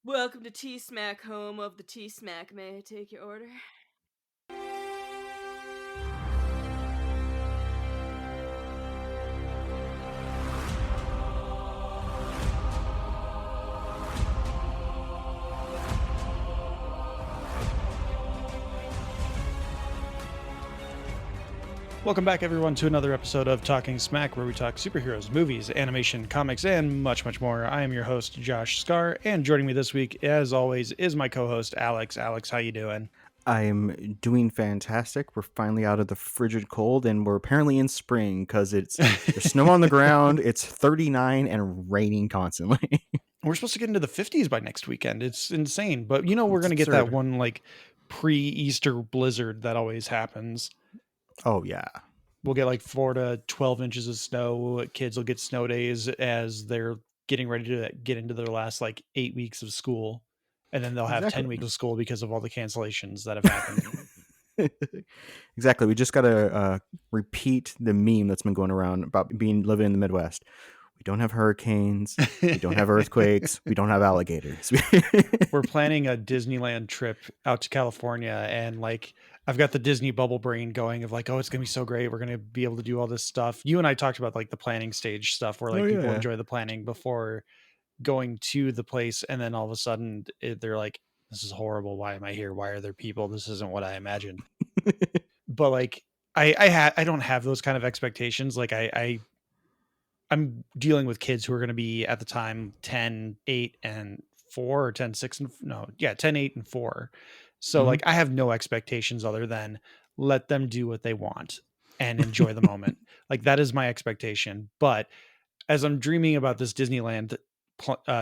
Welcome to T-Smack, home of the T-Smack. May I take your order? Welcome back, everyone, to another episode of Talking Smack, where we talk superheroes, movies, animation, comics, and much, much more. I am your host, Josh Scar, and joining me this week, as always, is my co-host, Alex. Alex, how you doing? I'm doing fantastic. We're finally out of the frigid cold, and we're apparently in spring because there's snow on the ground. It's 39 and raining constantly. We're supposed to get into the 50s by next weekend. It's insane, but we're It's going to get that absurd. one pre-Easter blizzard that always happens. Oh yeah, We'll get 4 to 12 inches of snow. Kids will get snow days as they're getting ready to get into their last 8 weeks of school, and then they'll have 10 weeks exactly. of school because of all the cancellations that have happened. Exactly. We just gotta repeat the meme that's been going around about living in the Midwest. We don't have hurricanes. We don't have earthquakes. We don't have alligators. We're planning a Disneyland trip out to California, and I've got the Disney bubble brain going of oh, it's gonna be so great. We're gonna be able to do all this stuff. You and I talked about the planning stage stuff where Oh people yeah. enjoy the planning before going to the place, and then all of a sudden they're like, this is horrible. Why am I here? Why are there people? This isn't what I imagined. But I don't have those kind of expectations. I'm dealing with kids who are going to be at the time 10, 8, and 4, or 10, 6, and no, yeah, 10, 8, and 4. So Mhm. I have no expectations other than let them do what they want and enjoy the moment. That is my expectation. But as I'm dreaming about this Disneyland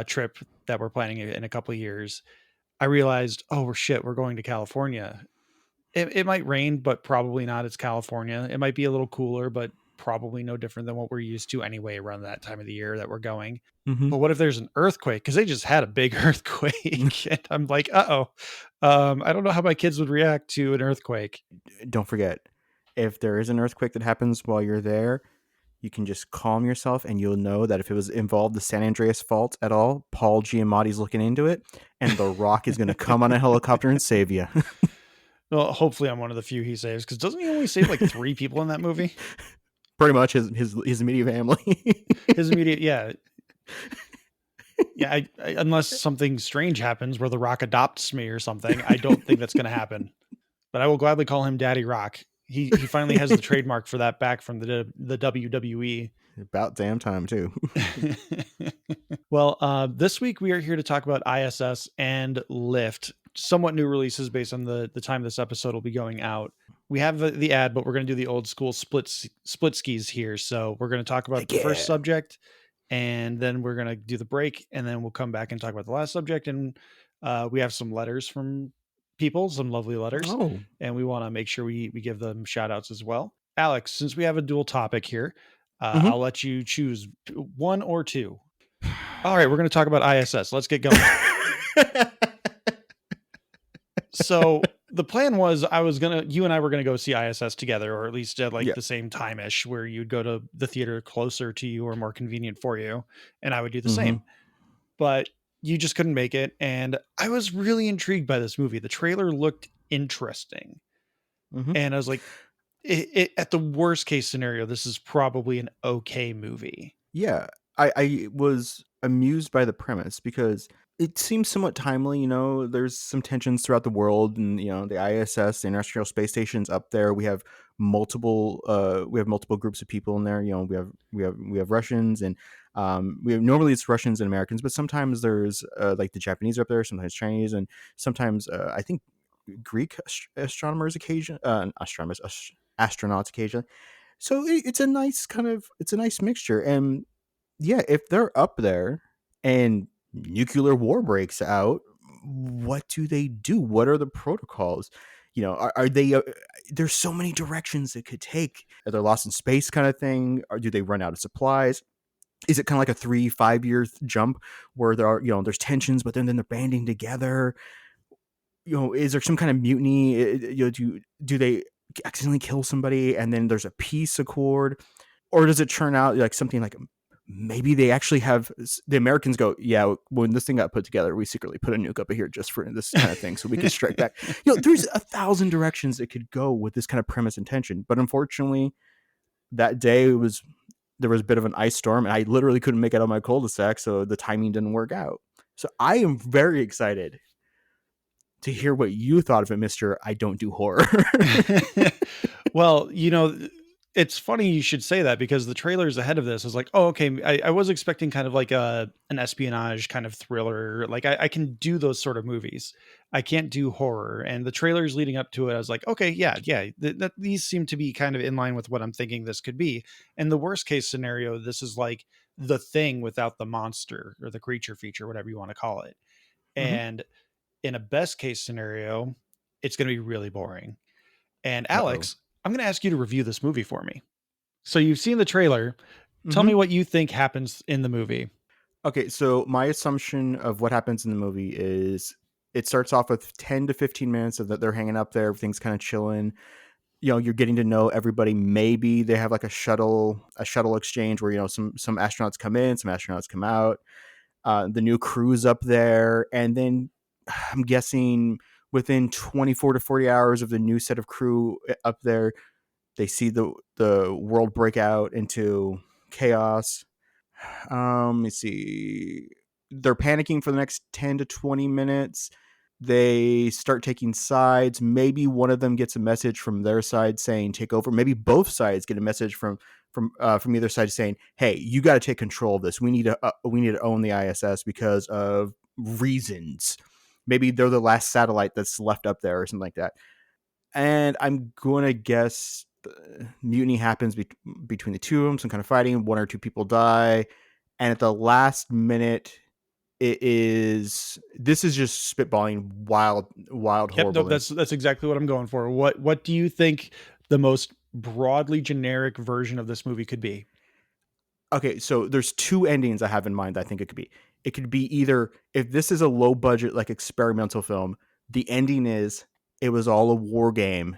trip that we're planning in a couple of years, I realized, oh, we're going to California. It might rain, but probably not. It's California. It might be a little cooler, but probably no different than what we're used to anyway around that time of the year that we're going. Mhm. But what if there's an earthquake? Because they just had a big earthquake. And I'm like, uh-oh. I don't know how my kids would react to an earthquake. Don't forget, if there is an earthquake that happens while you're there, you can just calm yourself, and you'll know that if it was involved the San Andreas fault at all, Paul Giamatti's looking into it, and The Rock is going to come on a helicopter and save you. Well, hopefully I'm one of the few he saves, because doesn't he only save 3 people in that movie? Pretty much his immediate family. His immediate, yeah. Yeah, unless something strange happens where The Rock adopts me or something, I don't think that's going to happen. But I will gladly call him Daddy Rock. He finally has the trademark for that back from the WWE. About damn time too. Well, this week we are here to talk about I.S.S. and Lift, somewhat new releases based on the time this episode will be going out. We have the ad, but we're going to do the old school split skis here. So we're going to talk about Heck the first yeah. subject, and then we're going to do the break, and then we'll come back and talk about the last subject. And we have some letters from people, some lovely letters, Oh. and we want to make sure we give them shout outs as well. Alex, since we have a dual topic here, I'll let you choose one or two. All right, we're going to talk about I.S.S. Let's get going. So the plan was you and I were going to go see I.S.S. together, or at least at Yeah. the same time-ish, where you'd go to the theater closer to you or more convenient for you, and I would do the same. But you just couldn't make it, and I was really intrigued by this movie. The trailer looked interesting, and I was like, at the worst case scenario, this is probably an okay movie. Yeah, I was amused by the premise because it seems somewhat timely. There's some tensions throughout the world, and the ISS, the International Space Station's up there. We have multiple groups of people in there. We have Russians, and normally it's Russians and Americans, but sometimes there's the Japanese are up there, sometimes Chinese, and sometimes I think Greek astronomers astronauts occasionally. So it's a nice mixture. And yeah, if they're up there and nuclear war breaks out, what do they do? What are the protocols? Are they there's so many directions it could take. Are they lost in space kind of thing, or do they run out of supplies? Is it kind of like a 3-5 year jump where there's tensions, but then they're banding together? Is there some kind of mutiny? Do they accidentally kill somebody and then there's a peace accord? Or does it turn out like something like maybe they actually have the Americans go, yeah, when this thing got put together, we secretly put a nuke up here just for this kind of thing so we could strike back. There's 1,000 directions it could go with this kind of premise and tension. But unfortunately, that day there was a bit of an ice storm, and I literally couldn't make it out of my cul-de-sac, so the timing didn't work out. So I am very excited to hear what you thought of it, Mr. I don't do horror. Well, it's funny you should say that, because the trailers ahead of this was like, oh, okay. I was expecting kind of like an espionage kind of thriller. Like I can do those sort of movies. I can't do horror. And the trailers leading up to it, I was like, okay, yeah. These seem to be kind of in line with what I'm thinking this could be. And the worst case scenario, this is like The Thing without the monster or the creature feature, whatever you want to call it. Mm-hmm. And in a best case scenario, it's going to be really boring. And Uh-oh. Alex, I'm going to ask you to review this movie for me. So you've seen the trailer. Tell Mm-hmm. me what you think happens in the movie. Okay, so my assumption of what happens in the movie is it starts off with 10 to 15 minutes of that they're hanging up there, everything's kind of chilling. You're getting to know everybody. Maybe they have like a shuttle exchange where some astronauts come in, some astronauts come out. The new crew's up there, and then I'm guessing within 24 to 40 hours of the new set of crew up there, they see the world break out into chaos. Let me see. They're panicking for the next 10 to 20 minutes. They start taking sides. Maybe one of them gets a message from their side saying take over. Maybe both sides get a message from either side saying, "Hey, you got to take control of this. We need to own the ISS because of reasons." Maybe they're the last satellite that's left up there or something like that. And I'm going to guess mutiny happens between the two of them, some kind of fighting. One or two people die, and at the last minute, this is just spitballing wild Yep, nope, horribleness. that's exactly what I'm going for. What do you think the most broadly generic version of this movie could be? Okay, so there's two endings I have in mind that I think it could be. It could be either, if this is a low budget like experimental film, the ending is it was all a war game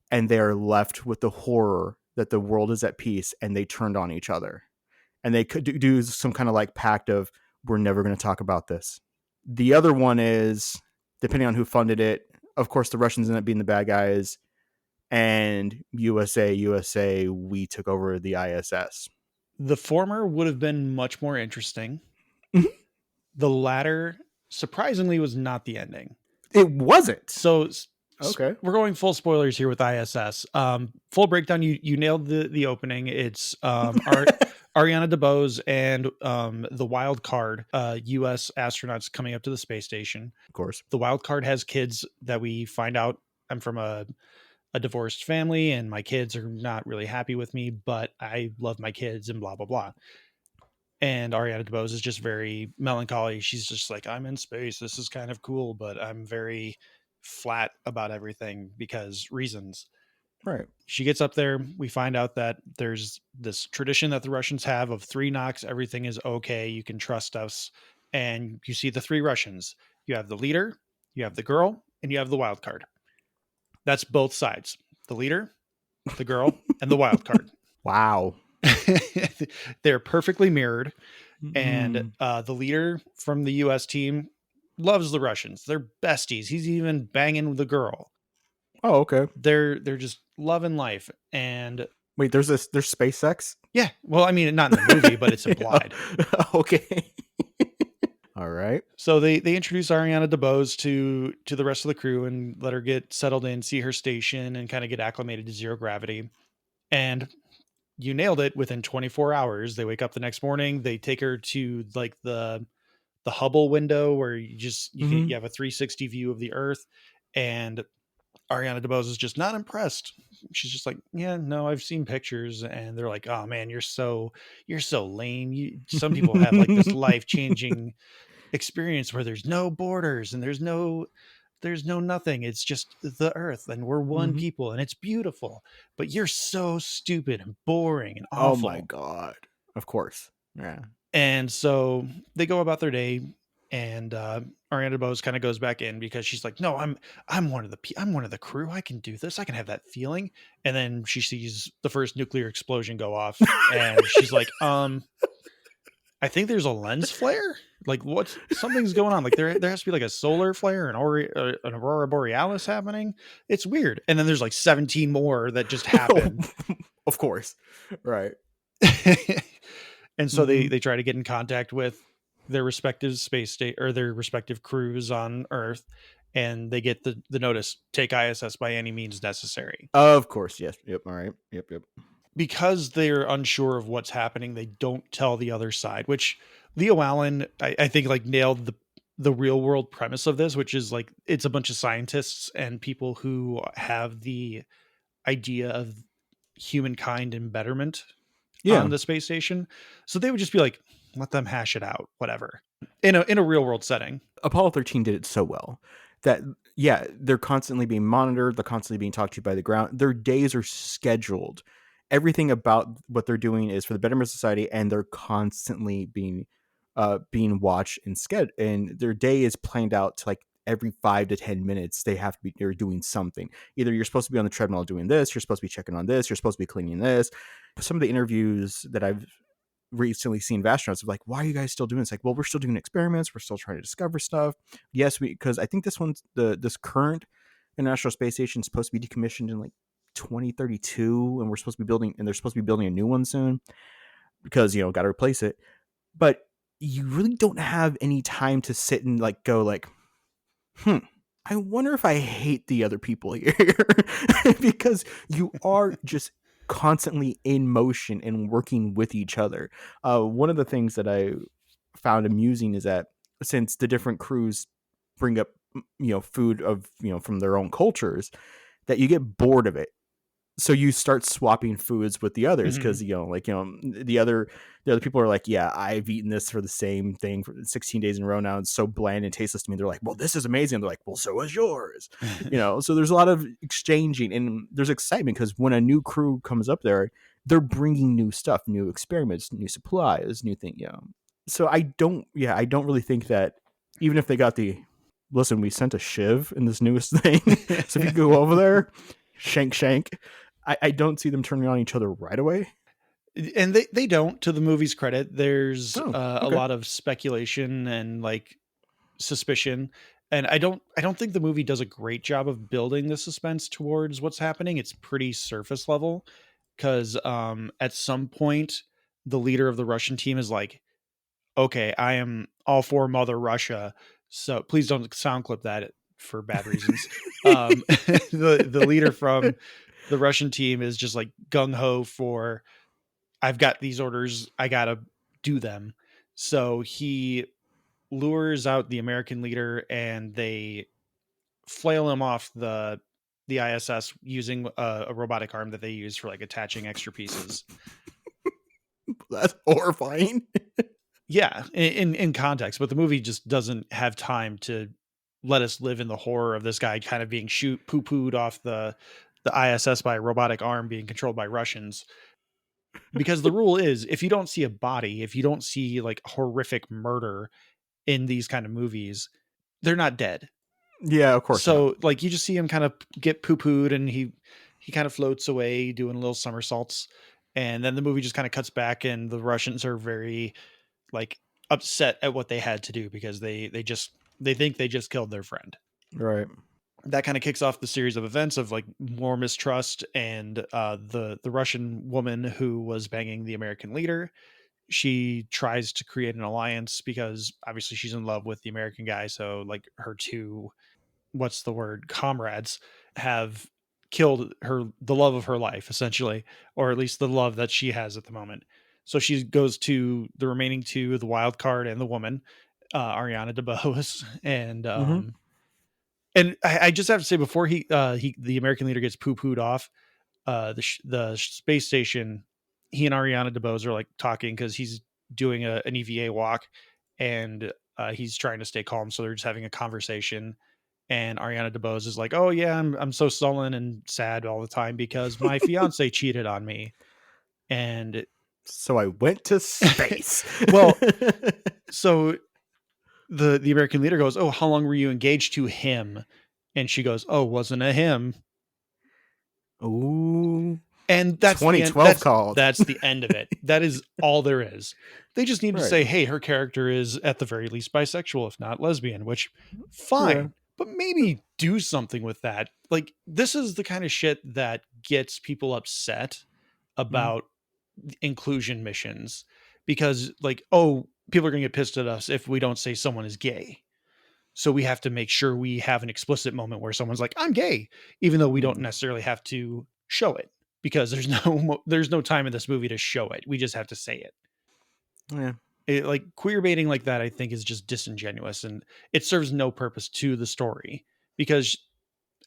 and they're left with the horror that the world is at peace and they turned on each other. And they could do some kind of like pact of we're never going to talk about this. The other one is, depending on who funded it, of course the Russians end up being the bad guys, and USA, we took over the ISS. The former would have been much more interesting. The latter, surprisingly, was not the ending. It wasn't. So Okay. we're going full spoilers here with ISS. Full breakdown. You nailed the opening. It's Ariana DeBose and the wild card, U.S. astronauts coming up to the space station. Of course. The wild card has kids that we find out. I'm from a divorced family and my kids are not really happy with me, but I love my kids and blah, blah, blah. And Ariana DeBose is just very melancholy. She's just like, I'm in space. This is kind of cool, but I'm very flat about everything because reasons. Right. She gets up there. We find out that there's this tradition that the Russians have of 3 knocks. Everything is okay. You can trust us. And you see the 3 Russians. You have the leader, you have the girl, and you have the wild card. That's both sides. The leader, the girl, and the wild card. Wow. They're perfectly mirrored. And the leader from the US team loves the Russians. They're besties. He's even banging the girl. Oh, okay. They're just loving life. And Wait, there's space sex? yeah, well, I mean, not in the movie, but it's implied. Okay. All right. So they introduce Ariana DeBose to the rest of the crew and let her get settled in, see her station, and kind of get acclimated to zero gravity. And you nailed it. Within 24 hours, they wake up the next morning. They take her to like the Hubble window where you have a 360 view of the Earth, and Ariana DeBose is just not impressed. She's just like, yeah, no, I've seen pictures, and they're like, oh man, you're so lame. Some people have like this life changing experience where there's no borders and there's no nothing. It's just the Earth, and we're one Mhm. people, and it's beautiful. But you're so stupid and boring and Oh my awful. god. Of course. Yeah. And so they go about their day, and Ariana DeBose kind of goes back in because she's like, "No, I'm one of the crew. I can do this. I can have that feeling." And then she sees the first nuclear explosion go off, and she's like, I think there's a lens flare. Like what's something's going on. Like there has to be like a solar flare, an aurora borealis happening. It's weird. And then there's like 17 more that just happen. Of course. Right. And so Mhm. they try to get in contact with their respective space state or their respective crews on Earth, and they get the notice: take ISS by any means necessary. Of course, yes. Yep, all right. Yep. Because they're unsure of what's happening, they don't tell the other side. Which Leo Allen, I think, like nailed the real world premise of this, which is like it's a bunch of scientists and people who have the idea of humankind and betterment Yeah. on the space station. So they would just be like, let them hash it out, whatever. In a real world setting. Apollo 13 did it so well that yeah, they're constantly being monitored, they're constantly being talked to by the ground. Their days are scheduled. Everything about what they're doing is for the betterment of society, and they're constantly being watched and scheduled. And their day is planned out to like every 5 to 10 minutes. They have to be they're doing something. Either you're supposed to be on the treadmill doing this, you're supposed to be checking on this, you're supposed to be cleaning this. Some of the interviews that I've recently seen of astronauts of like, why are you guys still doing this? Like, well, we're still doing experiments, we're still trying to discover stuff. Yes, because I think this current International Space Station is supposed to be decommissioned in like 2032, and they're supposed to be building a new one soon because got to replace it. But you really don't have any time to sit and like go like, I wonder if I hate the other people here because you are just constantly in motion and working with each other. One of the things that I found amusing is that since the different crews bring up food of from their own cultures, that you get bored of it, so you start swapping foods with the others Mhm. because the other people are like, yeah, I've eaten this for the same thing for 16 days in a row now. It's so bland and tasteless to me. They're like, well, this is amazing. They're like, well, so is yours. So there's a lot of exchanging and there's excitement because when a new crew comes up there, they're bringing new stuff, new experiments, new supplies, new thing. So I don't really think that even if they got listen, we sent a shiv in this newest thing, so if you go over there, shank. I don't see them turning on each other right away. And they don't, to the movie's credit. There's Oh, a okay. lot of speculation and like suspicion, and I don't think the movie does a great job of building the suspense towards what's happening. It's pretty surface level because at some point the leader of the Russian team is like, okay, I am all for Mother Russia, so please don't sound clip that for bad reasons. The leader from the Russian team is just like gung ho for, I've got these orders, I gotta do them. So he lures out the American leader and they flail him off the ISS using a robotic arm that they use for like attaching extra pieces. That's horrifying. Yeah, in context, but the movie just doesn't have time to let us live in the horror of this guy kind of being shoot poo pooed off the ISS by a robotic arm being controlled by Russians. Because the rule is, if you don't see a body, if you don't see like horrific murder in these kind of movies, they're not dead. Yeah, of course not. So like you just see him kind of get poo pooed and he kind of floats away doing little somersaults, and then the movie just kind of cuts back and the Russians are very like upset at what they had to do because they think they just killed their friend. Right. That kind of kicks off the series of events of like more mistrust, and the Russian woman who was banging the American leader, she tries to create an alliance because obviously she's in love with the American guy. So like her two, what's the word, comrades have killed the love of her life essentially, or at least the love that she has at the moment. So she goes to the remaining two, the wild card and the woman, Ariana DeBose, Mm-hmm. and I just have to say, before he the American leader gets poo pooed off the space station, he and Ariana DeBose are like talking because he's doing an EVA walk, and he's trying to stay calm. So they're just having a conversation, and Ariana DeBose is like, "Oh yeah, I'm so sullen and sad all the time because my fiance cheated on me." And So I went to space. well, so the American leader goes, "Oh, how long were you engaged to him?" And she goes, "Oh, wasn't a him." Ooh. And that's the end. 2012 called. That's the end of it. That is all there is. They just need to Right. say, hey, her character is at the very least bisexual, if not lesbian, which Yeah. fine. But maybe do something with that. Like, this is the kind of shit that gets people upset Mhm. about inclusion missions because, like, oh, people are going to get pissed at us if we don't say someone is gay. So we have to make sure we have an explicit moment where someone's like, I'm gay, even though we don't Mm. necessarily have to show it because there's no time in this movie to show it. We just have to say it. Yeah. Like queer baiting like that, I think is just disingenuous and it serves no purpose to the story because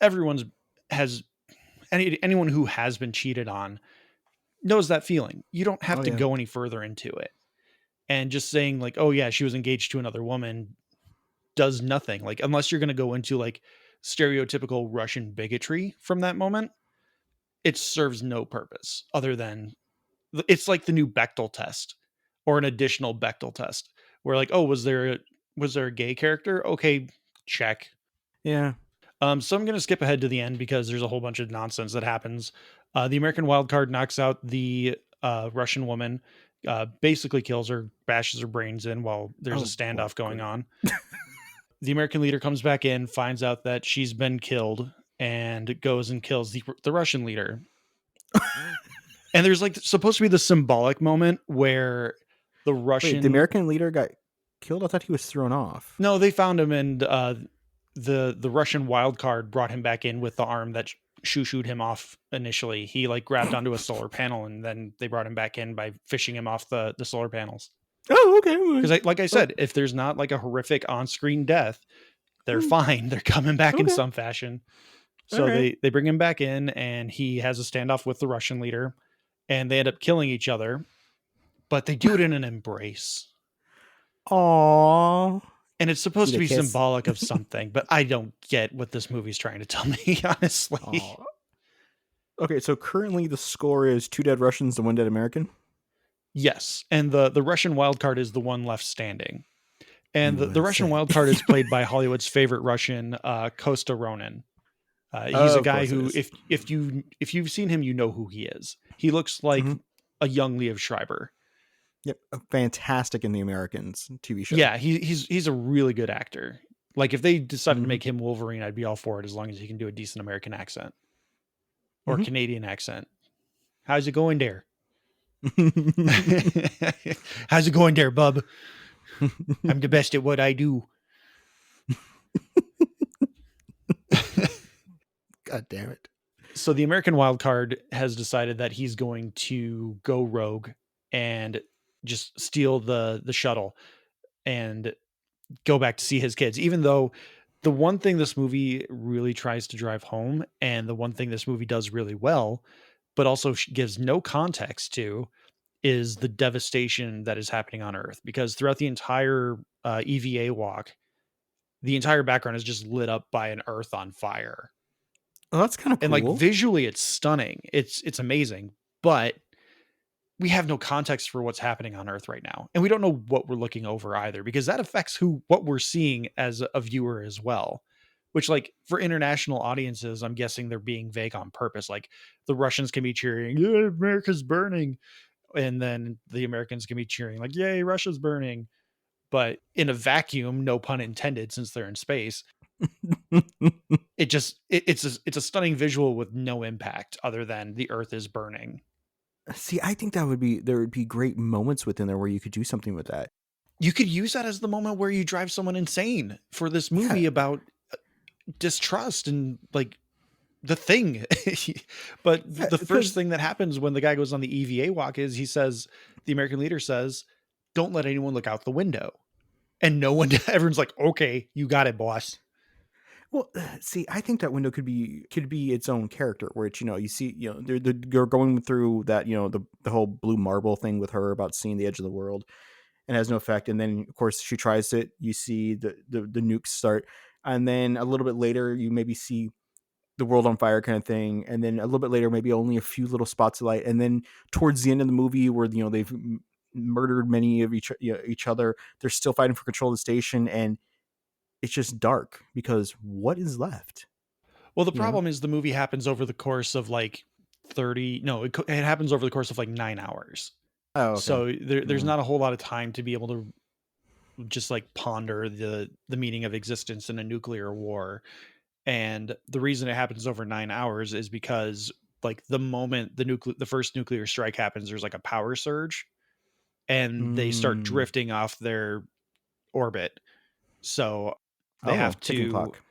everyone's has anyone who has been cheated on knows that feeling. You don't have Oh to yeah. go any further into it. And just saying like, oh yeah, she was engaged to another woman does nothing. Like unless you're going to go into like stereotypical Russian bigotry from that moment, it serves no purpose other than it's like the new Bechtel test or an additional Bechtel test where like, oh, was there a gay character? Okay, check. Yeah. So I'm going to skip ahead to the end because there's a whole bunch of nonsense that happens. The American wild card knocks out the Russian woman, basically kills her, bashes her brains in while there's a Oh boy. standoff going Great. on. The American leader comes back in, finds out that she's been killed, and goes and kills the Russian leader. And there's like supposed to be the symbolic moment where the Wait, the Russian American leader got killed? I thought he was thrown off. no, they found him and the Russian wild card brought him back in with the arm that shooed him off initially. He like grabbed onto a solar panel and then they brought him back in by fishing him off the solar panels. Oh, okay. Because like I Oh, said, if there's not like a horrific on-screen death, they're mm, fine. They're coming back in okay. some fashion. All So right. they bring him back in and he has a standoff with the Russian leader and they end up killing each other, but they do it in an embrace. Aww. And it's supposed Do to they be kiss? symbolic of something, but I don't get what this movie's trying to tell me, honestly. Aw. Okay, so currently the score is 2 dead Russians and 1 dead American. Yes. And the Russian wild card is the one left standing. And the Russian USA. wild card is played by Hollywood's favorite Russian, Kosta Ronin. He's a Of guy course it who, is. if you've seen him, you know who he is. He looks like Mhm. a young Liev Schreiber. Yep, fantastic in the Americans TV show. Yeah, he's a really good actor. Like if they decided to Mhm. make him Wolverine, I'd be all for it as long as he can do a decent American accent or Mhm. Canadian accent. How's it going there? How's it going there, bub? I'm the best at what I do. God damn it. So the American wild card has decided that he's going to go rogue and just steal the shuttle and go back to see his kids, even though the one thing this movie really tries to drive home and the one thing this movie does really well, but also gives no context to, is the devastation that is happening on Earth. Because throughout the entire EVA walk, the entire background is just lit up by an Earth on fire. Oh, that's kind of And like cool. visually it's stunning. It's amazing, but we have no context for what's happening on Earth right now. And we don't know what we're looking over either, because that affects what we're seeing as a viewer as well. Which, like, for international audiences, I'm guessing they're being vague on purpose. Like, the Russians can be cheering, yeah, America's burning. And then the Americans can be cheering, like, yay, Russia's burning. But in a vacuum, no pun intended, since they're in space, it's a stunning visual with no impact other than the Earth is burning. See, I think there would be great moments within there where you could do something with that. You could use that as the moment where you drive someone insane for this movie Yeah, about distrust and like the thing. But yeah, the first because thing that happens when the guy goes on the EVA walk is the American leader says, don't let anyone look out the window. And no one, everyone's like, okay, you got it, boss. well, see, I think that window could be its own character, where it's, you see, they're going through that, the whole blue marble thing with her about seeing the edge of the world, and has no effect. And then of course she tries it. You see the nukes start, and then a little bit later you maybe see the world on fire kind of thing, and then a little bit later maybe only a few little spots of light, and then towards the end of the movie where they've murdered many of each other, they're still fighting for control of the station, and it's just dark because what is left? Well, the You know? problem is the movie happens over the course of like 30. No, it happens over the course of like 9 hours. Oh, okay. So there's Mm. not a whole lot of time to be able to just like ponder the meaning of existence in a nuclear war. And the reason it happens over 9 hours is because like the moment the first nuclear strike happens, there's like a power surge, and they start Mm. drifting off their orbit. So they Oh, have ticking to. clock.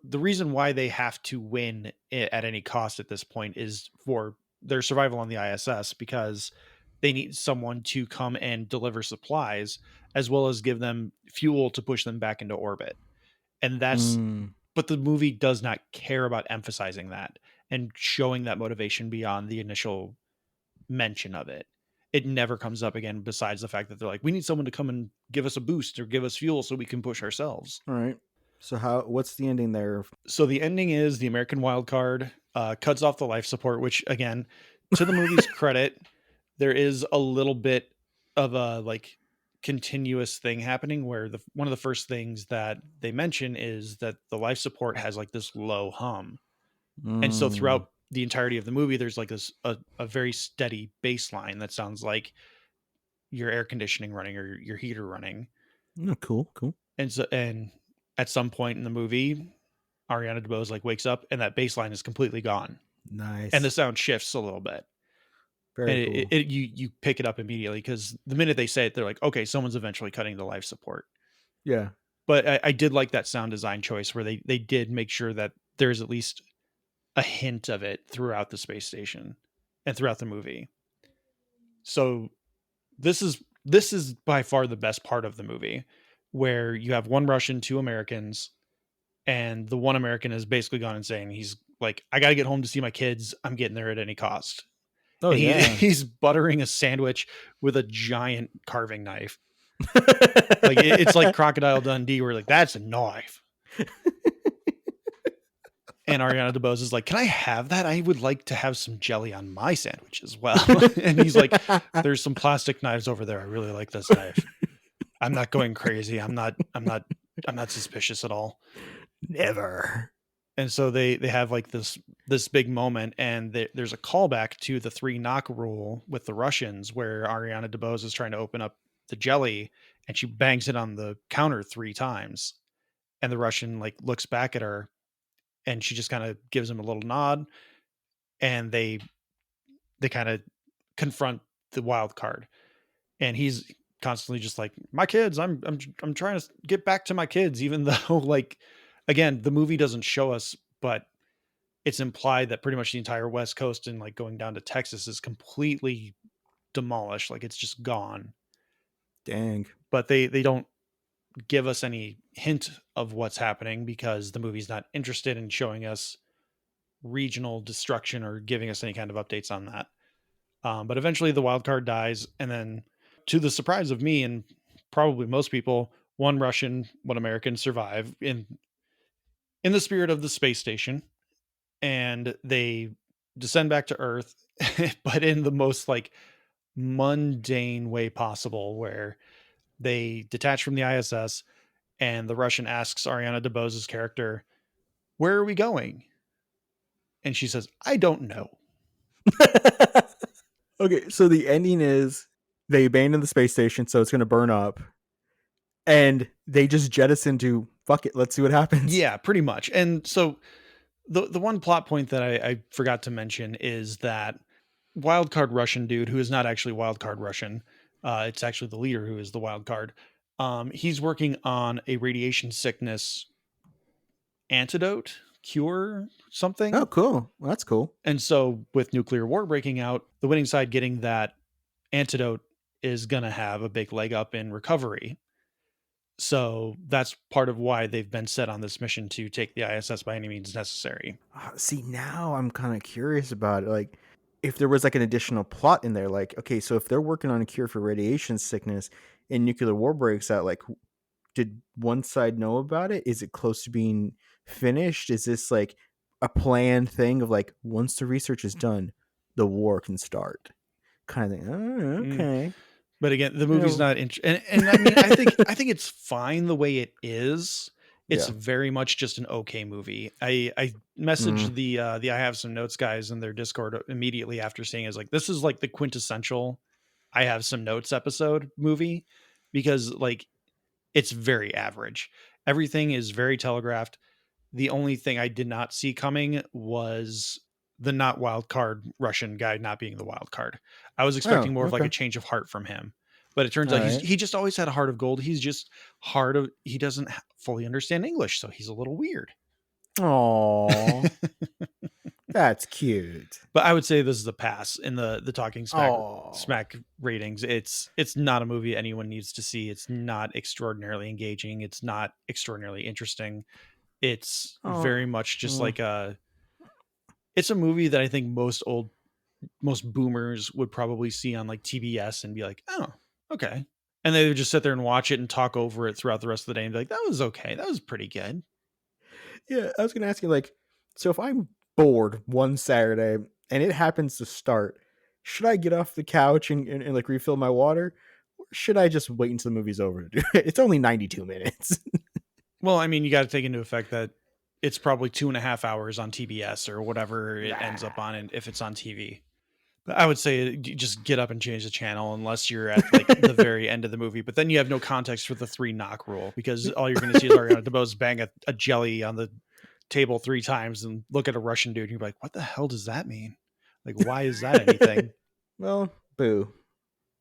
The reason why they have to win at any cost at this point is for their survival on the ISS, because they need someone to come and deliver supplies as well as give them fuel to push them back into orbit. And that's Mm. but the movie does not care about emphasizing that and showing that motivation beyond the initial mention of it. It never comes up again, besides the fact that they're like, we need someone to come and give us a boost or give us fuel so we can push ourselves. All right. So what's the ending there? So the ending is the American wild card cuts off the life support, which again, to the movie's credit, there is a little bit of a like continuous thing happening where the one of the first things that they mention is that the life support has like this low hum. And so Mm. throughout the entirety of the movie, there's like this a very steady bass line that sounds like your air conditioning running or your heater running. Oh, cool, cool. And at some point in the movie, Ariana DeBose like wakes up and that bass line is completely gone, and the Nice. sound shifts a little bit, Very and cool. you pick it up immediately because the minute they say it, they're like, okay, someone's eventually cutting the life support. Yeah. But I did like that sound design choice where they did make sure that there's at least a hint of it throughout the space station and throughout the movie. So this is by far the best part of the movie, where you have one Russian, two Americans, and the one American has basically gone insane. He's like, I got to get home to see my kids. I'm getting there at any cost. Oh And yeah. he's buttering a sandwich with a giant carving knife. Like it's like Crocodile Dundee, where like that's a knife. And Ariana DeBose is like, "Can I have that? I would like to have some jelly on my sandwich as well." And he's like, "There's some plastic knives over there. I really like this knife. I'm not going crazy. I'm not suspicious at all." Never. And so they have like this big moment, and there's a callback to the 3 knock rule with the Russians, where Ariana DeBose is trying to open up the jelly, and she bangs it on the counter 3 times, and the Russian like looks back at her, and she just kind of gives him a little nod, and they kind of confront the wild card, and he's constantly just like, my kids, I'm trying to get back to my kids, even though like again the movie doesn't show us, but it's implied that pretty much the entire West Coast and like going down to Texas is completely demolished, like it's just gone. Dang. But they don't give us any hint of what's happening because the movie's not interested in showing us regional destruction or giving us any kind of updates on that. But eventually the wild card dies, and then, to the surprise of me and probably most people, one Russian, one American survive in the spirit of the space station, and they descend back to Earth, but in the most like mundane way possible, where they detach from the ISS, and the Russian asks Ariana DeBose's character, "Where are we going?" And she says, "I don't know." Okay, so the ending is they abandon the space station, so it's going to burn up, and they just jettison to fuck it. Let's see what happens. Yeah, pretty much. And so the one plot point that I forgot to mention is that wildcard Russian dude, who is not actually wildcard Russian, it's actually the leader who is the wildcard. He's working on a radiation sickness antidote, cure, Oh, something. cool. Well, that's cool. And so, with nuclear war breaking out, the winning side getting that antidote is going to have a big leg up in recovery. So that's part of why they've been set on this mission to take the ISS by any means necessary. See, now I'm kind of curious about it. Like, if there was like an additional plot in there, like, okay, so if they're working on a cure for radiation sickness and nuclear war breaks out, like, did one side know about it? Is it close to being finished? Is this like a planned thing of like, once the research is done, the war can start? Kind of thing. Oh, Mm. okay. But again, the You movie's know, not and I mean, I think it's fine the way it is. it's Yeah. very much just an okay movie. I messaged the I Have Some Notes guys in their Discord immediately after seeing it. I was like, this is like the quintessential I Have Some Notes episode movie, because like it's very average. Everything is very telegraphed. The only thing I did not see coming was the not wild card Russian guy not being the wild card. I was Oh, expecting more of like okay. a change of heart from him, but it turns All out right. he just always had a heart of gold. He's just he doesn't fully understand English, so he's a little weird. Aw, that's cute. But I would say this is a pass in the talking Oh, smack ratings. It's not a movie anyone needs to see. It's not extraordinarily engaging. It's not extraordinarily interesting. It's oh, very much just mm, like it's a movie that I think most boomers would probably see on like TBS and be like, oh, okay. And they would just sit there and watch it and talk over it throughout the rest of the day and be like, that was okay. That was pretty good. yeah. I was gonna ask you, like, so if I'm bored one Saturday and it happens to start, should I get off the couch and like refill my water, or should I just wait until the movie's over to do it? It's only 92 minutes. Well, I mean, you got to take into effect that it's probably 2.5 hours on TBS or whatever it ends up on, and if it's on TV. But I would say just get up and change the channel unless you're at like the very end of the movie. But then you have no context for the 3 knock rule, because all you're going to see is Ariana DeBose bang a jelly on the table 3 times and look at a Russian dude and you're like, what the hell does that mean? Like, why is that anything? Well, boo.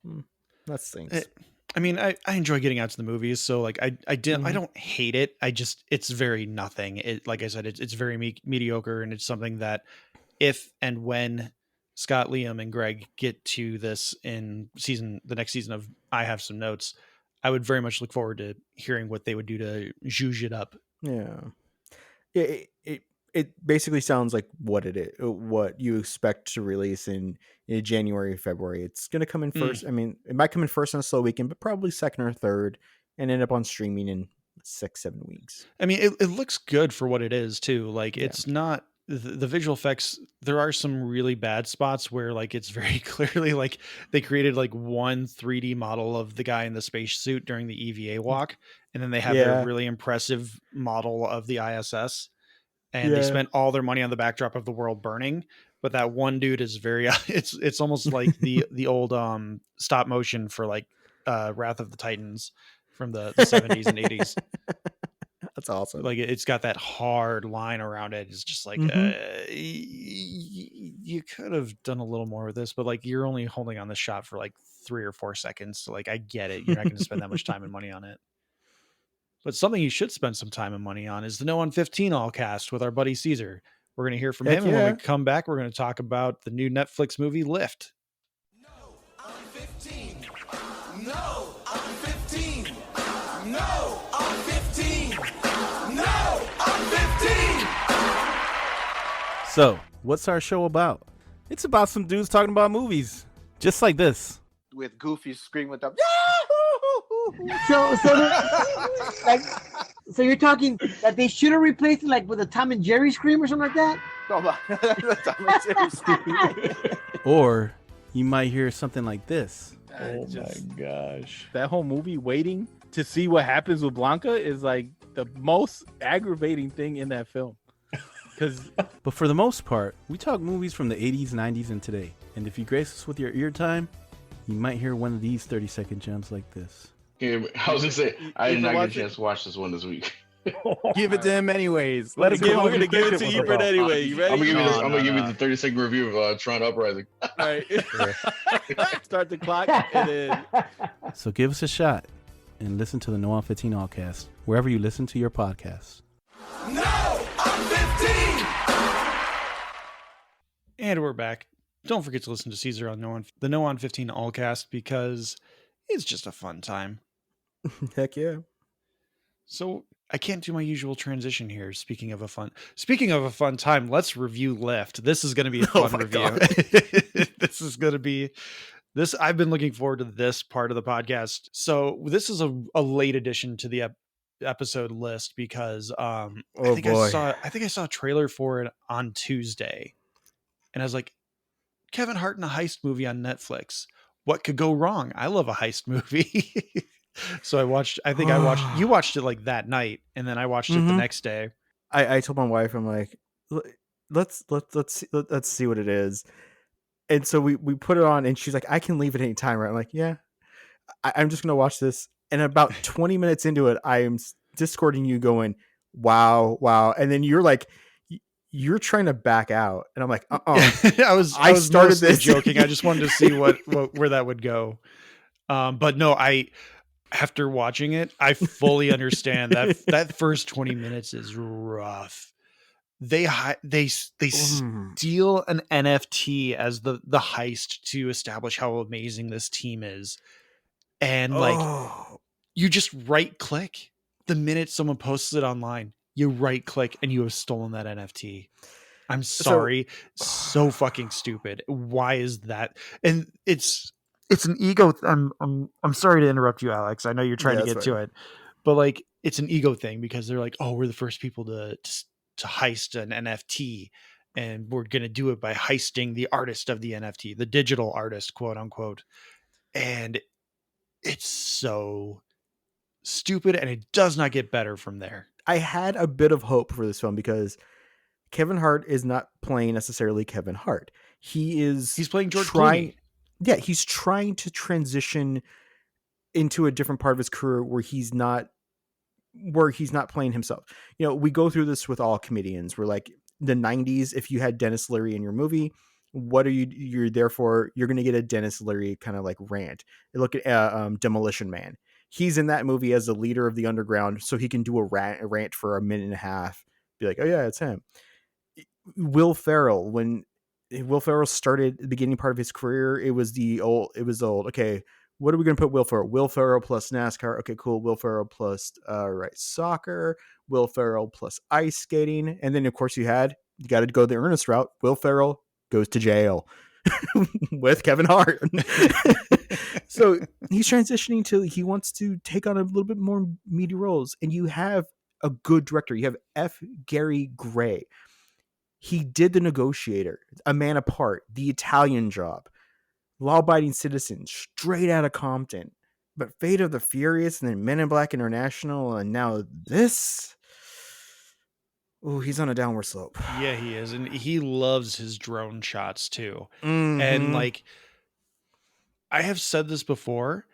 That Eh, stinks. I mean, I enjoy getting out to the movies, so like I Mhm. don't hate it. I just it's very nothing. It, like I said, it's very mediocre, and it's something that if and when Scott, Liam, and Greg get to this in the next season of I Have Some Notes, I would very much look forward to hearing what they would do to zhuzh it up. Yeah. Yeah, it basically sounds like what it is, what you expect to release in January, February. It's gonna come in Mm. first. I mean, it might come in first on a slow weekend, but probably second or third, and end up on streaming in 6, 7 weeks. I mean, it looks good for what it is too. Like Yeah. it's not the visual effects. There are some really bad spots where like it's very clearly like they created like one 3D model of the guy in the space suit during the EVA walk, and then they have their Yeah. really impressive model of the ISS, and they Yeah. spent all their money on the backdrop of the world burning. But that one dude is very it's almost like the old stop motion for like Wrath of the Titans from the 70s and 80s. That's awesome. Like it's got that hard line around it. It's just like Mhm. you could have done a little more with this, but like you're only holding on the shot for like 3 or 4 seconds. So like I get it. You're not going to spend that much time and money on it. But something you should spend some time and money on is the No on 15 all cast with our buddy Caesar. We're going to hear from Heck him, and when we yeah. come back, we're going to talk about the new Netflix movie Lift. I'm 15. No, I'm 15. No, I'm 15. No, I'm 15. So, what's our show about? It's about some dudes talking about movies, just like this. With Goofy screaming with them. Like, so you're talking that they should have replaced it like with a Tom and Jerry scream or something like that? Come on. That's Tom and Jerry screaming. Or you might hear something like this. Oh my gosh. That whole movie, waiting to see what happens with Blanca, is like the most aggravating thing in that film. Because But for the most part, we talk movies from the 80s, 90s, and today. And if you grace us with your ear time, you might hear one of these 30-second gems like this. Yeah, I was gonna say I You did not get a watch it? chance to watch this one this week. give it to him anyways. Let We're us know. gonna give it to you, Ebert anyway. You ready? I'm gonna give you this. No, I'm gonna no, give you no. the 30-second review of Tron Uprising. All right. Start the clock and then So give us a shot and listen to the No on 15 Allcast, wherever you listen to your podcasts. No, I'm 15. And we're back. Don't forget to listen to Caesar on the No on 15 Allcast, because it's just a fun time. Heck yeah. So I can't do my usual transition here. Speaking of a fun time, let's review Lift. This is going to be a Oh fun my review. God. This is going to be this. I've been looking forward to this part of the podcast. So this is a late addition to the episode list, because I Oh, think boy. I saw a trailer for it on Tuesday, and I was like, Kevin Hart in a heist movie on Netflix. What could go wrong? I love a heist movie. So I think you watched it like that night, and then I watched it the Mhm. next day. I told my wife, I'm like, let's see what it is. And so we put it on, and she's like, I can leave at any time, right? I'm like, yeah, I'm just gonna watch this. And about 20 minutes into it, I am discording you, going, wow, wow, and then you're like, you're trying to back out, and I'm like, I was I started mostly this. joking. I just wanted to see where that would go. But no, after watching it, I fully understand that first 20 minutes is rough. They steal an NFT as the heist to establish how amazing this team is, and like Oh, you just right click the minute someone posts it online. You right click and you have stolen that NFT. I'm so sorry, so fucking stupid. Why is that? And it's an ego. I'm sorry to interrupt you, Alex. I know you're trying yeah, to that's get to fine. it, but like it's an ego thing because they're like, oh, we're the first people to heist an NFT, and we're gonna do it by heisting the artist of the NFT, the digital artist, quote unquote. And it's so stupid, and it does not get better from there. I had a bit of hope for this film because Kevin Hart is not playing necessarily Kevin Hart. He's playing George trying, Clooney. yeah, he's trying to transition into a different part of his career where he's not playing himself. You know, we go through this with all comedians. We're like, the 90s, if you had Dennis Leary in your movie, what are you're there for? You're going to get a Dennis Leary kind of like rant. Look at Demolition Man. He's in that movie as the leader of the underground, so he can do a rant for a minute and a half. Be like, oh yeah, it's him. Will Ferrell, when Will Ferrell started the beginning part of his career, it was old. Okay, what are we going to put Will Ferrell? Will Ferrell plus NASCAR. Okay, cool. Will Ferrell plus soccer. Will Ferrell plus ice skating. And then of course you got to go the Ernest route. Will Ferrell goes to jail with Kevin Hart. So he's transitioning to, he wants to take on a little bit more meaty roles. And you have a good director. You have F. Gary Gray. He did The Negotiator, A Man Apart, The Italian Job, Law Abiding Citizen, Straight Outta Compton, but Fate of the Furious, and then Men in Black International, and now this. Oh, he's on a downward slope. Yeah, he is. And he loves his drone shots too. Mm-hmm. And like, I have said this before,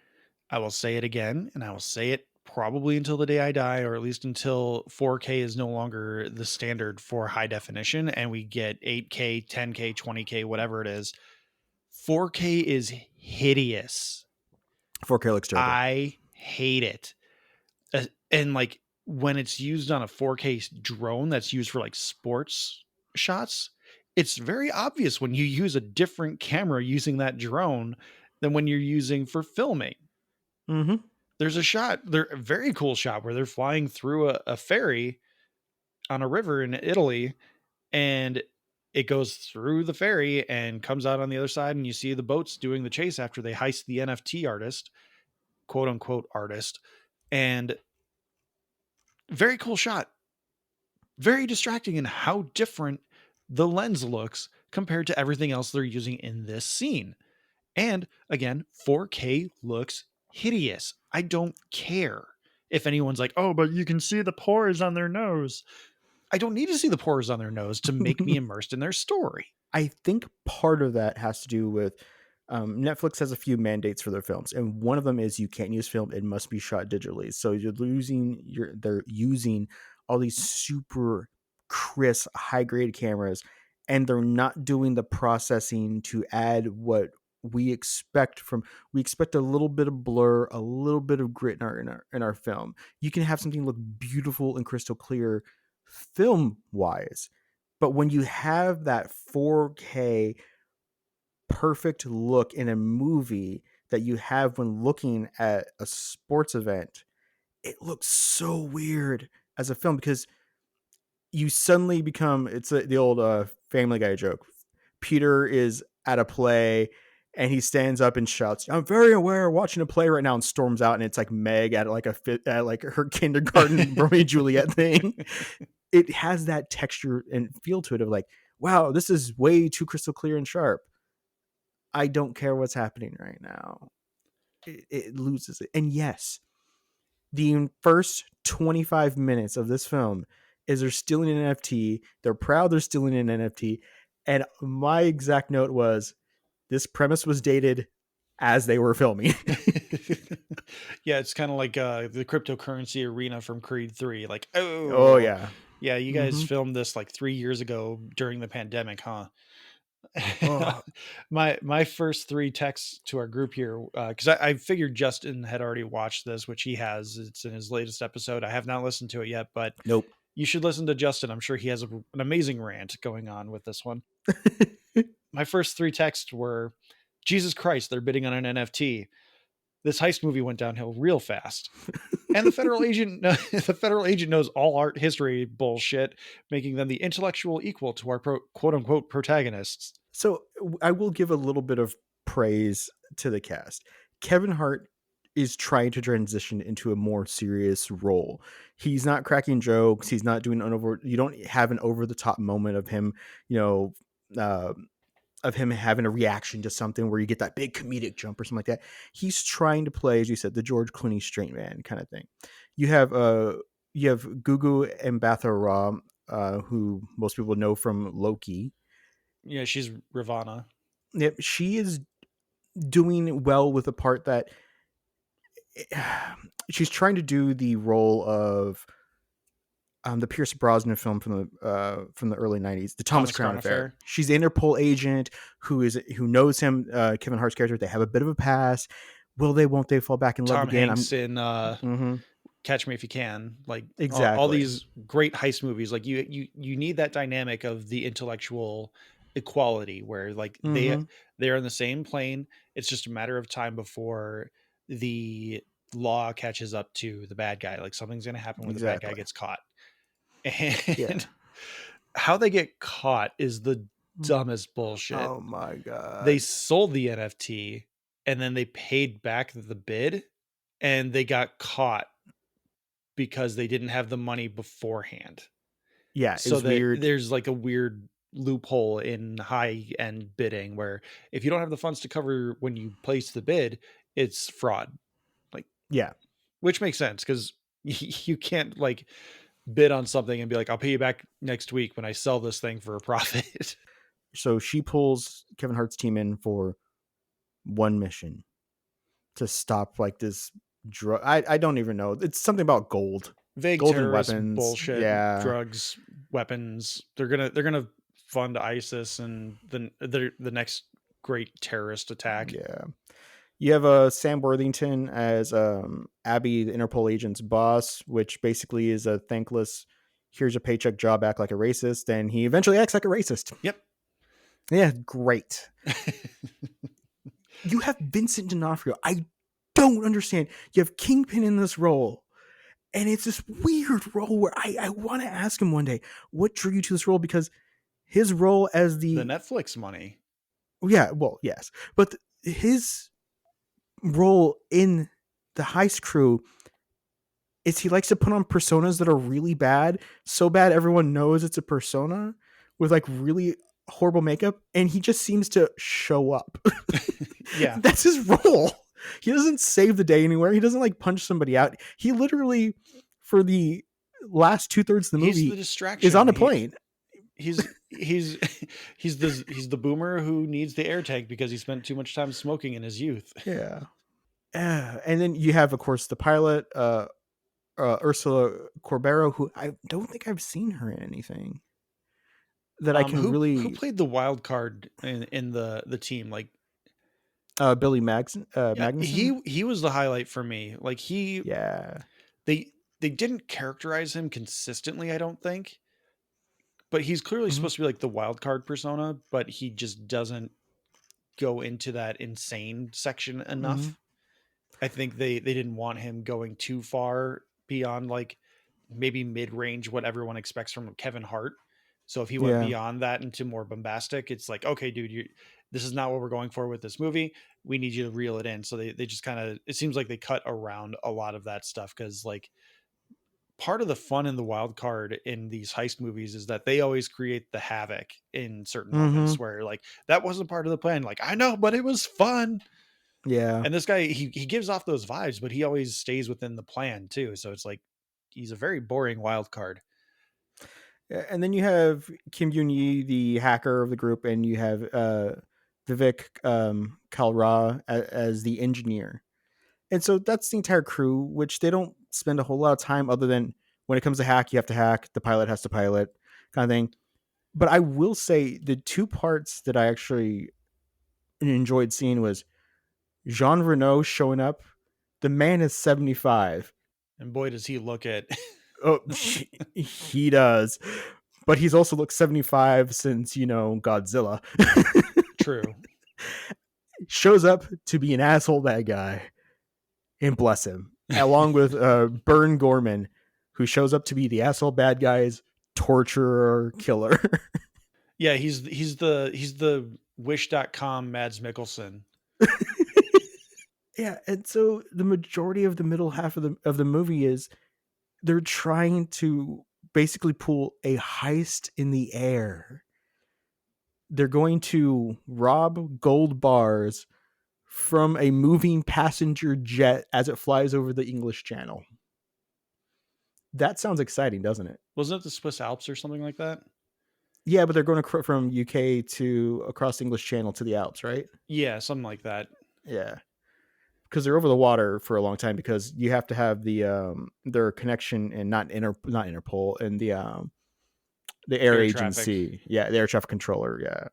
I will say it again, and I will say it probably until the day I die, or at least until 4K is no longer the standard for high definition and we get 8K, 10K, 20K, whatever it is. 4K is hideous. 4K looks terrible. I hate it. And like when it's used on a 4K drone that's used for like sports shots, it's very obvious when you use a different camera using that drone than when you're using for filming. Mm-hmm. There's a very cool shot where they're flying through a ferry on a river in Italy, and it goes through the ferry and comes out on the other side, and you see the boats doing the chase after they heist the NFT artist, quote unquote artist. And very cool shot. Very distracting in how different the lens looks compared to everything else they're using in this scene. And again, 4K looks hideous. I don't care if anyone's like, oh, but you can see the pores on their nose. I don't need to see the pores on their nose to make me immersed in their story. I think part of that has to do with Netflix has a few mandates for their films, and one of them is you can't use film; it must be shot digitally. So they're using all these super crisp, high grade cameras, and they're not doing the processing to add what we expect from. We expect a little bit of blur, a little bit of grit in our film. You can have something look beautiful and crystal clear, film wise. But when you have that 4K perfect look in a movie that you have when looking at a sports event, it looks so weird as a film because you suddenly become, it's the old Family Guy joke. Peter is at a play and he stands up and shouts, I'm very aware watching a play right now, and storms out, and it's like Meg at like her kindergarten Romeo and Juliet thing. It has that texture and feel to it of like, wow, this is way too crystal clear and sharp. I don't care what's happening right now. It loses it. And yes, The first 25 minutes of this film is they're stealing an NFT. They're proud they're stealing an NFT. And my exact note was, this premise was dated as they were filming. Yeah, it's kind of like the cryptocurrency arena from Creed 3. Like, Oh, yeah. yeah, you guys Mhm. filmed this like 3 years ago during the pandemic, huh? Oh, My first three texts to our group here, because I figured Justin had already watched this, which he has. It's in his latest episode. I have not listened to it yet, but nope. you should listen to Justin. I'm sure he has an amazing rant going on with this one. My first three texts were, Jesus Christ, they're bidding on an NFT. This heist movie went downhill real fast. And the federal agent the federal agent knows all art history bullshit, making them the intellectual equal to our quote unquote protagonists. So I will give a little bit of praise to the cast. Kevin Hart is trying to transition into a more serious role. He's not cracking jokes. He's not doing you don't have an over the top moment of him, uh, of him having a reaction to something where you get that big comedic jump or something like that. He's trying to play, as you said, the George Clooney straight man kind of thing. You have Gugu Mbatha Raw, who most people know from Loki. Yeah, she's Ravana. Yep, she is doing well with a part that she's trying to do the role of the Pierce Brosnan film from the early '90s, the Thomas Crown Affair. She's the Interpol agent who knows him, Kevin Hart's character. They have a bit of a past. Will they? Won't they fall back in love Tom again? Hanks in Catch Me If You Can. Like exactly all these great heist movies. Like you need that dynamic of the intellectual equality where like they're in the same plane. It's just a matter of time before the law catches up to the bad guy. Like something's going to happen when the bad guy gets caught. And how they get caught is the dumbest bullshit. Oh my god. They sold the NFT and then they paid back the bid and they got caught because they didn't have the money beforehand. Yeah, so there's like a weird loophole in high end bidding where if you don't have the funds to cover when you place the bid, it's fraud. Like, yeah, which makes sense because you can't like bid on something and be like, I'll pay you back next week when I sell this thing for a profit. So she pulls Kevin Hart's team in for one mission to stop like this drug. I don't even know. It's something about gold. Vague Golden terrorist weapons. bullshit. Yeah. Drugs, weapons. They're gonna fund ISIS and the next great terrorist attack. Yeah. You have Sam Worthington as Abby, the Interpol agent's boss, which basically is a thankless, here's a paycheck job, act like a racist, and he eventually acts like a racist. Yep. Yeah, great. You have Vincent D'Onofrio. I don't understand. You have Kingpin in this role, and it's this weird role where I want to ask him one day, what drew you to this role? Because his role as the Netflix money. Yeah, well, yes. But his role in the heist crew is he likes to put on personas that are really bad, so bad everyone knows it's a persona with like really horrible makeup, and he just seems to show up. Yeah. That's his role. He doesn't save the day anywhere. He doesn't like punch somebody out. He literally, for the last 2/3 of the movie, the distraction. Is on a plane. He's the boomer who needs the air tank because he spent too much time smoking in his youth. Yeah. And then you have, of course, the pilot, Ursula Corbero, who I don't think I've seen her in anything that I can who played the wild card in the team, like Billy Magnuson. He was the highlight for me. Like they didn't characterize him consistently, I don't think, but he's clearly supposed to be like the wild card persona, but he just doesn't go into that insane section enough. I think they didn't want him going too far beyond like maybe mid-range what everyone expects from Kevin Hart. So if he went beyond that into more bombastic, it's like, okay, dude, this is not what we're going for with this movie. We need you to reel it in. So they just kind of, it seems like they cut around a lot of that stuff because like part of the fun in the wild card in these heist movies is that they always create the havoc in certain moments where like that wasn't part of the plan. Like, I know, but it was fun. Yeah. And this guy, he gives off those vibes, but he always stays within the plan too. So it's like he's a very boring wild card. And then you have Kim Yoon Yi, the hacker of the group, and you have Vivek Kalra as the engineer. And so that's the entire crew, which they don't spend a whole lot of time other than when it comes to hack, you have to hack, the pilot has to pilot, kind of thing. But I will say the two parts that I actually enjoyed seeing was Jean Reno showing up. The man is 75. And boy, does he look it. Oh, he does. But he's also looked 75 since, Godzilla. True. Shows up to be an asshole bad guy. And bless him. Along with Bern Gorman, who shows up to be the asshole bad guy's torturer killer. Yeah, he's the Wish.com Mads Mikkelsen. Yeah, and so the majority of the middle half of the movie is they're trying to basically pull a heist in the air. They're going to rob gold bars from a moving passenger jet as it flies over the English Channel. That sounds exciting, doesn't it? Wasn't it the Swiss Alps or something like that? Yeah, but they're going from UK to across the English Channel to the Alps, right? Yeah, something like that. Yeah. Because they're over the water for a long time because you have to have their connection and not Interpol and the air agency. Traffic. Yeah, the air traffic controller. Yeah.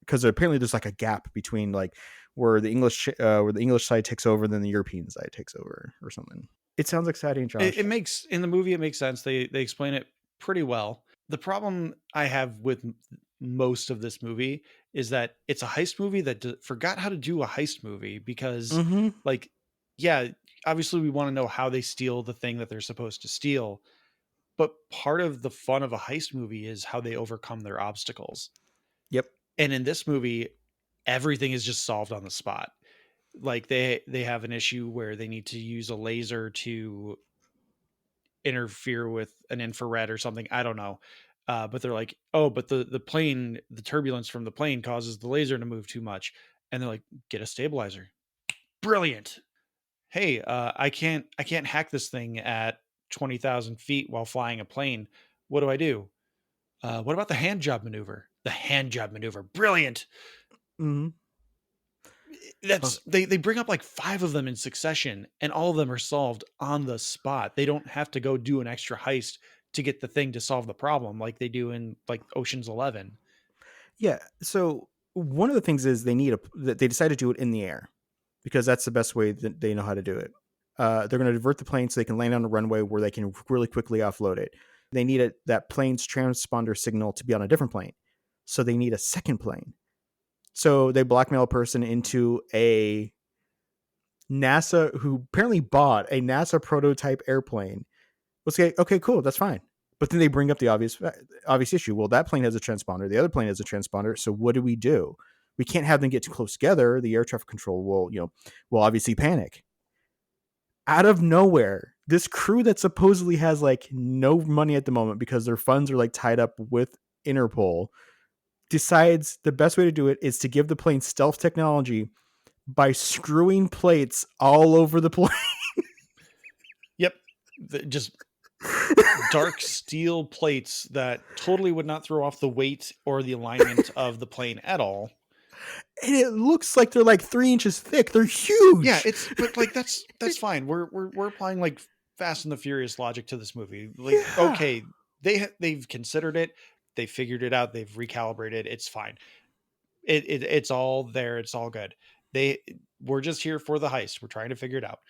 Because apparently there's like a gap between like where the English side takes over, and then the European side takes over, or something. It sounds exciting, Josh. It makes in the movie. It makes sense. They explain it pretty well. The problem I have with most of this movie is that it's a heist movie that forgot how to do a heist movie because, like, yeah, obviously we want to know how they steal the thing that they're supposed to steal, but part of the fun of a heist movie is how they overcome their obstacles. Yep. And in this movie, everything is just solved on the spot. Like they have an issue where they need to use a laser to interfere with an infrared or something. I don't know. But they're like, oh, but the plane, the turbulence from the plane causes the laser to move too much. And they're like, get a stabilizer. Brilliant. Hey, I can't hack this thing at 20,000 feet while flying a plane. What do I do? What about the hand job maneuver? The hand job maneuver. Brilliant. Mm-hmm. That's they bring up like 5 of them in succession, and all of them are solved on the spot. They don't have to go do an extra heist to get the thing to solve the problem like they do in like Ocean's 11. Yeah. So one of the things is they decide to do it in the air because that's the best way that they know how to do it. They're going to divert the plane so they can land on a runway where they can really quickly offload it. They need that plane's transponder signal to be on a different plane. So they need a second plane. So they blackmail a person into a NASA who apparently bought a NASA prototype airplane. Let's say, okay, cool, that's fine. But then they bring up the obvious issue. Well, that plane has a transponder. The other plane has a transponder. So what do? We can't have them get too close together. The air traffic control will obviously panic. Out of nowhere, this crew that supposedly has like no money at the moment because their funds are like tied up with Interpol decides the best way to do it is to give the plane stealth technology by screwing plates all over the plane. Yep. Just dark steel plates that totally would not throw off the weight or the alignment of the plane at all. And it looks like they're like 3 inches thick. They're huge. Yeah, but like that's fine. We're applying like Fast and the Furious logic to this movie. Like, yeah. Okay, they've considered it, they figured it out, they've recalibrated. It's fine. It's all there. It's all good. We're just here for the heist. We're trying to figure it out.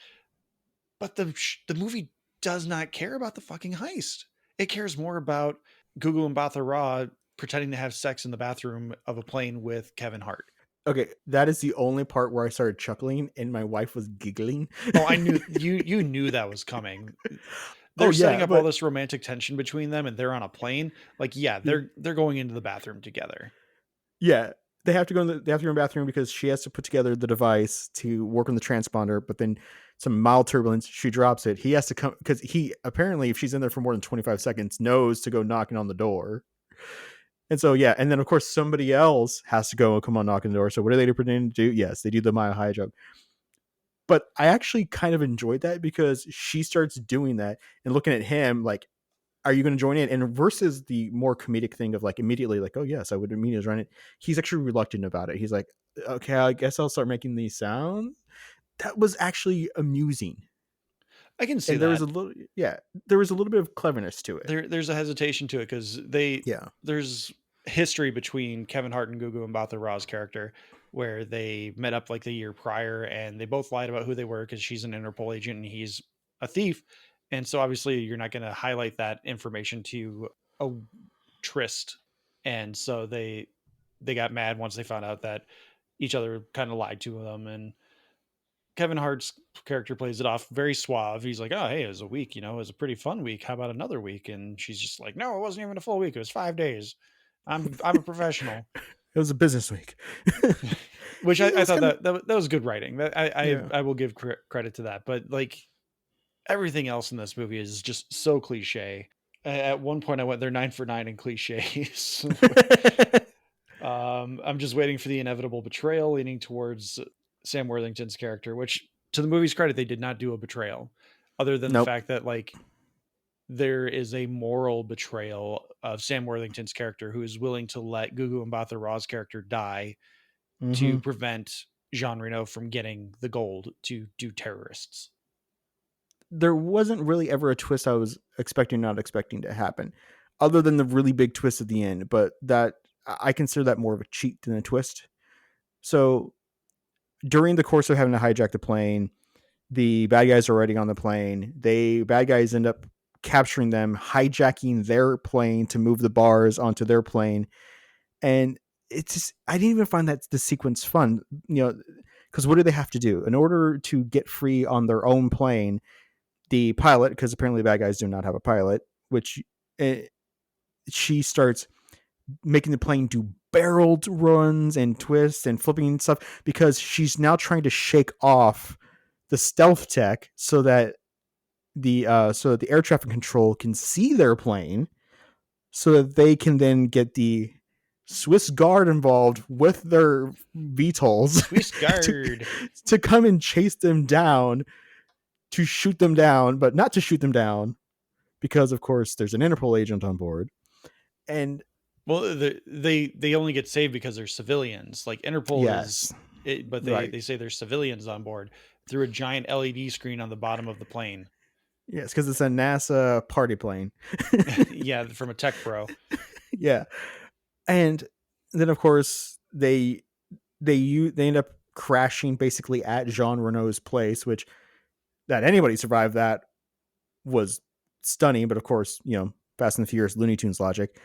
But the movie does not care about the fucking heist. It cares more about Gugu Mbatha Raw pretending to have sex in the bathroom of a plane with Kevin Hart. Okay, that is the only part where I started chuckling and my wife was giggling. Oh, I knew you knew that was coming. They're setting up all this romantic tension between them, and they're on a plane. Like, yeah, they're going into the bathroom together. Yeah, they have to go in the bathroom because she has to put together the device to work on the transponder. But then some mild turbulence, she drops it. He has to come because he apparently, if she's in there for more than 25 seconds, knows to go knocking on the door. And so, yeah. And then, of course, somebody else has to go and come on knocking the door. So what are they pretending to do? Yes, they do the Mile High joke. But I actually kind of enjoyed that because she starts doing that and looking at him like, are you going to join in? And versus the more comedic thing of like immediately like, oh yes, I would immediately join it. He's actually reluctant about it. He's like, okay, I guess I'll start making these sounds. That was actually amusing. I can see And there was that. a little, there was a little bit of cleverness to it. There's a hesitation to it because there's history between Kevin Hart and Gugu Mbatha Raw's character where they met up like the year prior and they both lied about who they were because she's an Interpol agent and he's a thief. And so obviously you're not going to highlight that information to a tryst. And so they got mad once they found out that each other kind of lied to them. And Kevin Hart's character plays it off very suave. He's like, "Oh, hey, it was a week. It was a pretty fun week. How about another week?" And she's just like, "No, it wasn't even a full week. It was 5 days. I'm a professional." It was a business week. Which I thought kinda, that was good writing. That I will give credit to that. But like everything else in this movie is just so cliche. At one point, I went they're 9 for 9 in cliches. I'm just waiting for the inevitable betrayal, leaning towards Sam Worthington's character, which to the movie's credit, they did not do a betrayal other than the Nope. fact that like there is a moral betrayal of Sam Worthington's character who is willing to let Gugu Mbatha Raw's character die to prevent Jean Reno from getting the gold to do terrorists. There wasn't really ever a twist I was not expecting to happen, other than the really big twist at the end. But that I consider that more of a cheat than a twist. So during the course of having to hijack the plane, the bad guys are already on the plane. Bad guys end up capturing them, hijacking their plane to move the bars onto their plane. And it's just, I didn't even find that the sequence fun, because what do they have to do in order to get free on their own plane? The pilot, because apparently the bad guys do not have a pilot, which she starts making the plane do barreled runs and twists and flipping stuff because she's now trying to shake off the stealth tech so that the air traffic control can see their plane so that they can then get the Swiss Guard involved with their VTOLs Swiss Guard to come and chase them down, to shoot them down, but not to shoot them down because of course there's an Interpol agent on board. And well, they only get saved because they're civilians. Like Interpol is, but they say there's civilians on board through a giant LED screen on the bottom of the plane. Yes, because it's a NASA party plane. Yeah, from a tech bro. Yeah, and then of course they end up crashing basically at Jean Reno's place, which that anybody survived that was stunning. But of course, Fast and the Furious Looney Tunes logic.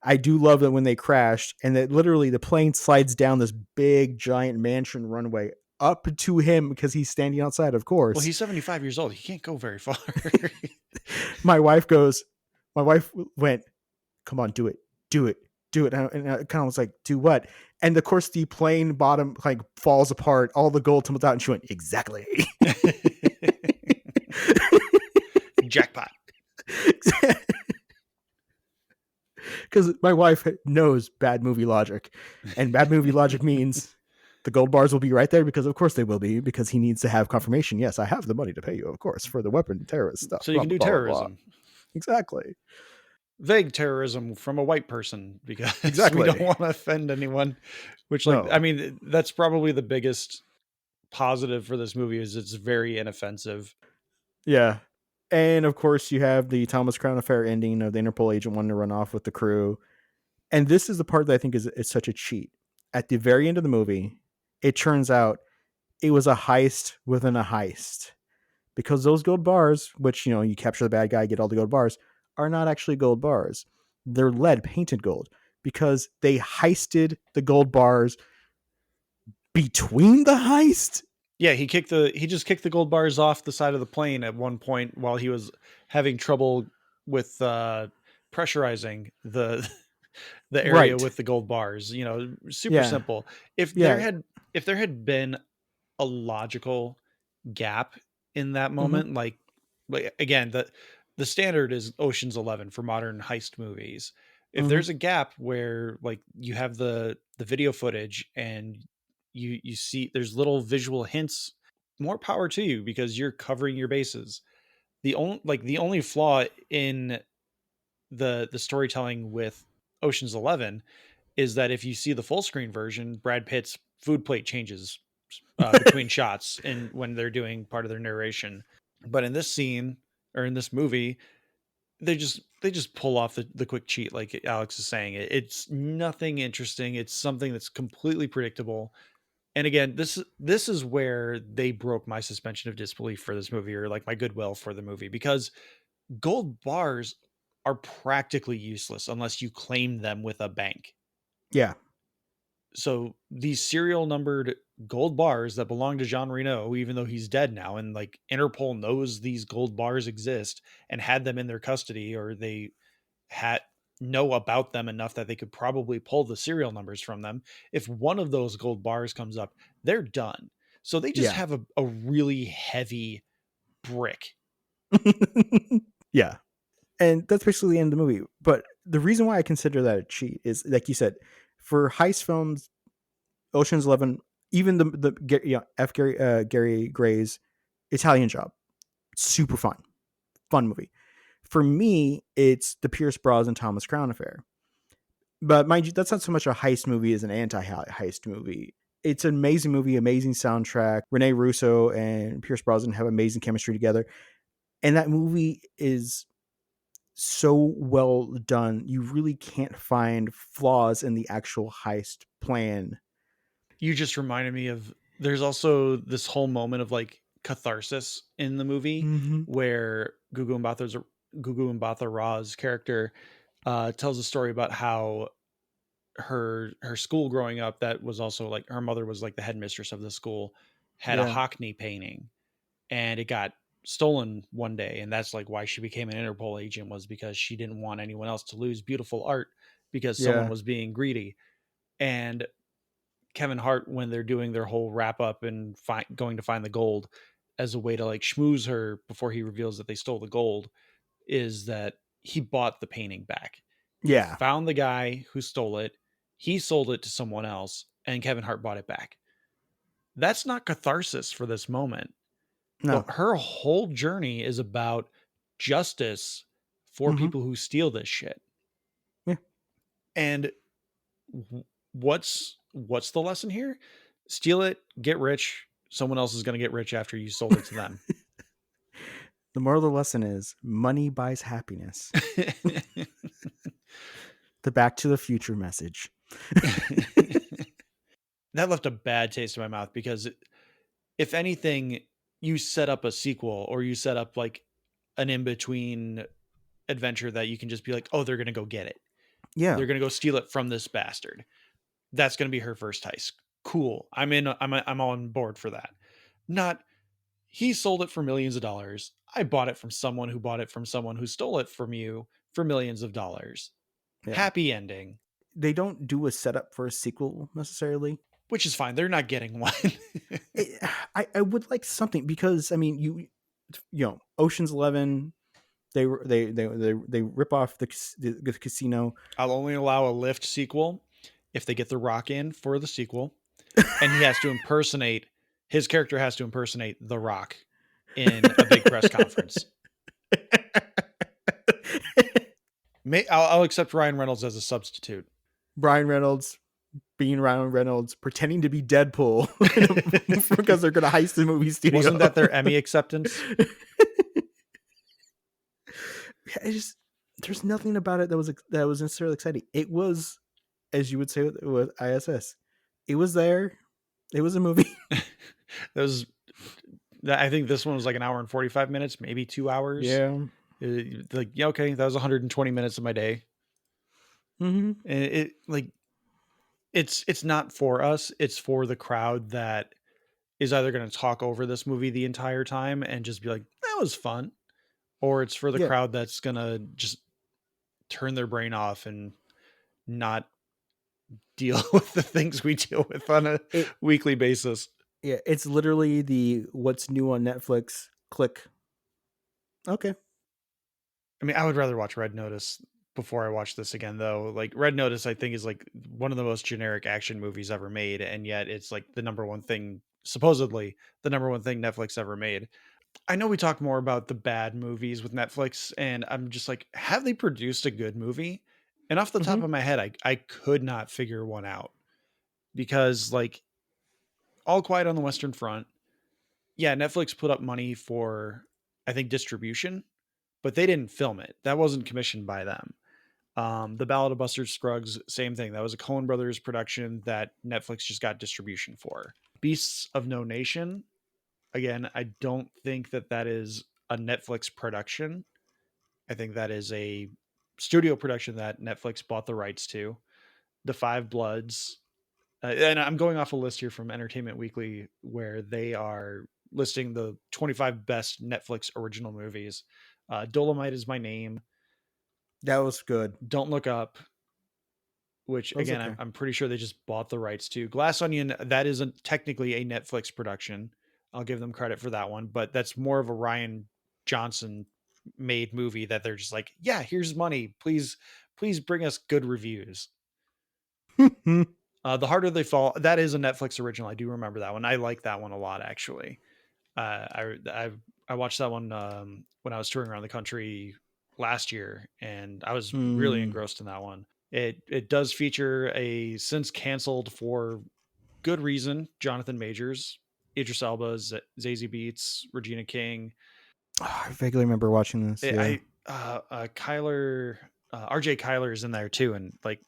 I do love that when they crashed and that literally the plane slides down this big giant mansion runway up to him because he's standing outside, of course. Well, he's 75 years old. He can't go very far. My wife went, come on, do it. And I kind of was like, do what? And of course the plane bottom like falls apart. All the gold tumbles out and she went, exactly. Jackpot. Because my wife knows bad movie logic, and bad movie logic means the gold bars will be right there because of course they will be, because he needs to have confirmation. Yes, I have the money to pay you, of course, for the weapon terrorist stuff. So you can do terrorism. Blah. Exactly. Vague terrorism from a white person because exactly. we don't want to offend anyone. Which, like, no. I mean, that's probably the biggest positive for this movie is it's very inoffensive. Yeah. And of course, you have the Thomas Crown Affair ending of the Interpol agent wanting to run off with the crew. And this is the part that I think is such a cheat. At the very end of the movie, it turns out it was a heist within a heist. Because those gold bars, which, you capture the bad guy, get all the gold bars, are not actually gold bars. They're lead painted gold because they heisted the gold bars between the heist. Yeah, he just kicked the gold bars off the side of the plane at one point while he was having trouble with pressurizing the area with the gold bars. Super simple. If there had been a logical gap in that moment, like again, the standard is Ocean's 11 for modern heist movies. If there's a gap where like you have the video footage and you see there's little visual hints more power to you because you're covering your bases. The only flaw in the storytelling with Ocean's 11 is that if you see the full screen version, Brad Pitt's food plate changes between shots and when they're doing part of their narration. But in this scene or in this movie, they just pull off the quick cheat, like Alex is saying. It's nothing interesting. It's something that's completely predictable. And again, this is where they broke my suspension of disbelief for this movie, or like my goodwill for the movie, because gold bars are practically useless unless you claim them with a bank. Yeah. So these serial numbered gold bars that belong to Jean Reno, even though he's dead now, and like Interpol knows these gold bars exist and had them in their custody, or they had know about them enough that they could probably pull the serial numbers from them. If one of those gold bars comes up, they're done. So they just Yeah. have a really heavy brick. Yeah. And that's basically the end of the movie. But the reason why I consider that a cheat is, like you said, for heist films, Ocean's 11, even Gary Gray's Italian Job, super fun movie. For me, it's the Pierce Brosnan Thomas Crown Affair. But mind you, that's not so much a heist movie as an anti-heist movie. It's an amazing movie, amazing soundtrack. Rene Russo and Pierce Brosnan have amazing chemistry together. And that movie is so well done. You really can't find flaws in the actual heist plan. You just reminded me of, there's also this whole moment of like catharsis in the movie Mm-hmm. where Gugu Mbatha Raw's character tells a story about how her school growing up, that was also like her mother was like the headmistress of the school, had a Yeah. Hockney painting, and it got stolen one day, and that's like why she became an Interpol agent, was because she didn't want anyone else to lose beautiful art because someone Yeah. was being greedy. And Kevin Hart, when they're doing their whole wrap up and going to find the gold as a way to like schmooze her before he reveals that they stole the gold, is that he bought the painting back. He Yeah. found the guy who stole it. He sold it to someone else, and Kevin Hart bought it back. That's not catharsis for this moment. No. Her whole journey is about justice for Mm-hmm. people who steal this shit. Yeah. And what's the lesson here? Steal it, get rich. Someone else is going to get rich after you sold it to them. The moral of the lesson is money buys happiness. The Back to the Future message. That left a bad taste in my mouth, because if anything, you set up a sequel, or you set up like an in-between adventure that you can just be like, oh, they're going to go get it. Yeah. They're going to go steal it from this bastard. That's going to be her first heist. Cool. I'm in. I'm on board for that. Not, he sold it for millions of dollars. I bought it from someone who bought it from someone who stole it from you for millions of dollars. Yeah. Happy ending. They don't do a setup for a sequel necessarily, which is fine. They're not getting one. I would like something, because I mean, you know, Ocean's 11, they rip off the casino. I'll only allow a Lift sequel if they get The Rock in for the sequel, and he has to impersonate, his character has to impersonate The Rock in a big press conference. I'll accept Ryan Reynolds as a substitute. Ryan Reynolds being Ryan Reynolds, pretending to be Deadpool because they're going to heist the movie studio. Wasn't that their Emmy acceptance? There's nothing about it that was necessarily exciting. It was, as you would say with ISS, it was there. It was a movie. I think this one was like an hour and 45 minutes, maybe 2 hours. Yeah. Okay, that was 120 minutes of my day. Mm-hmm. And it's not for us. It's for the crowd that is either going to talk over this movie the entire time and just be like, that was fun. Or it's for the crowd that's going to just turn their brain off and not deal with the things we deal with on a weekly basis. Yeah, it's literally the what's new on Netflix. Click. Okay. I mean, I would rather watch Red Notice before I watch this again, though. Like, Red Notice, I think, is like one of the most generic action movies ever made, and yet it's like the number one thing supposedly the number one thing Netflix ever made. I know we talk more about the bad movies with Netflix, and I'm just like, have they produced a good movie? And off the top Mhm. of my head, I could not figure one out, because like All Quiet on the Western Front, yeah, Netflix put up money for, I think, distribution, but they didn't film it. That wasn't commissioned by them. The Ballad of Buster Scruggs, same thing. That was a Coen Brothers production that Netflix just got distribution for. Beasts of No Nation, again, I don't think that that is a Netflix production. I think that is a studio production that Netflix bought the rights to. The Five Bloods, and I'm going off a list here from Entertainment Weekly where they are listing the 25 best Netflix original movies. Dolomite is My Name. That was good. Don't Look Up, which That was again, okay. I'm pretty sure they just bought the rights to. Glass Onion, that isn't technically a Netflix production. I'll give them credit for that one, but that's more of a Ryan Johnson made movie that they're just like, yeah, here's money. Please bring us good reviews. The Harder They Fall, that is a Netflix original. I do remember that one. I like that one a lot, actually. I watched that one when I was touring around the country last year, and I was really Hmm. engrossed in that one. It does feature a since canceled for good reason Jonathan Majors, Idris Elba, Zazie Beetz, Regina King. Oh, I vaguely remember watching this. Yeah. Kyler, RJ Kyler is in there too, and like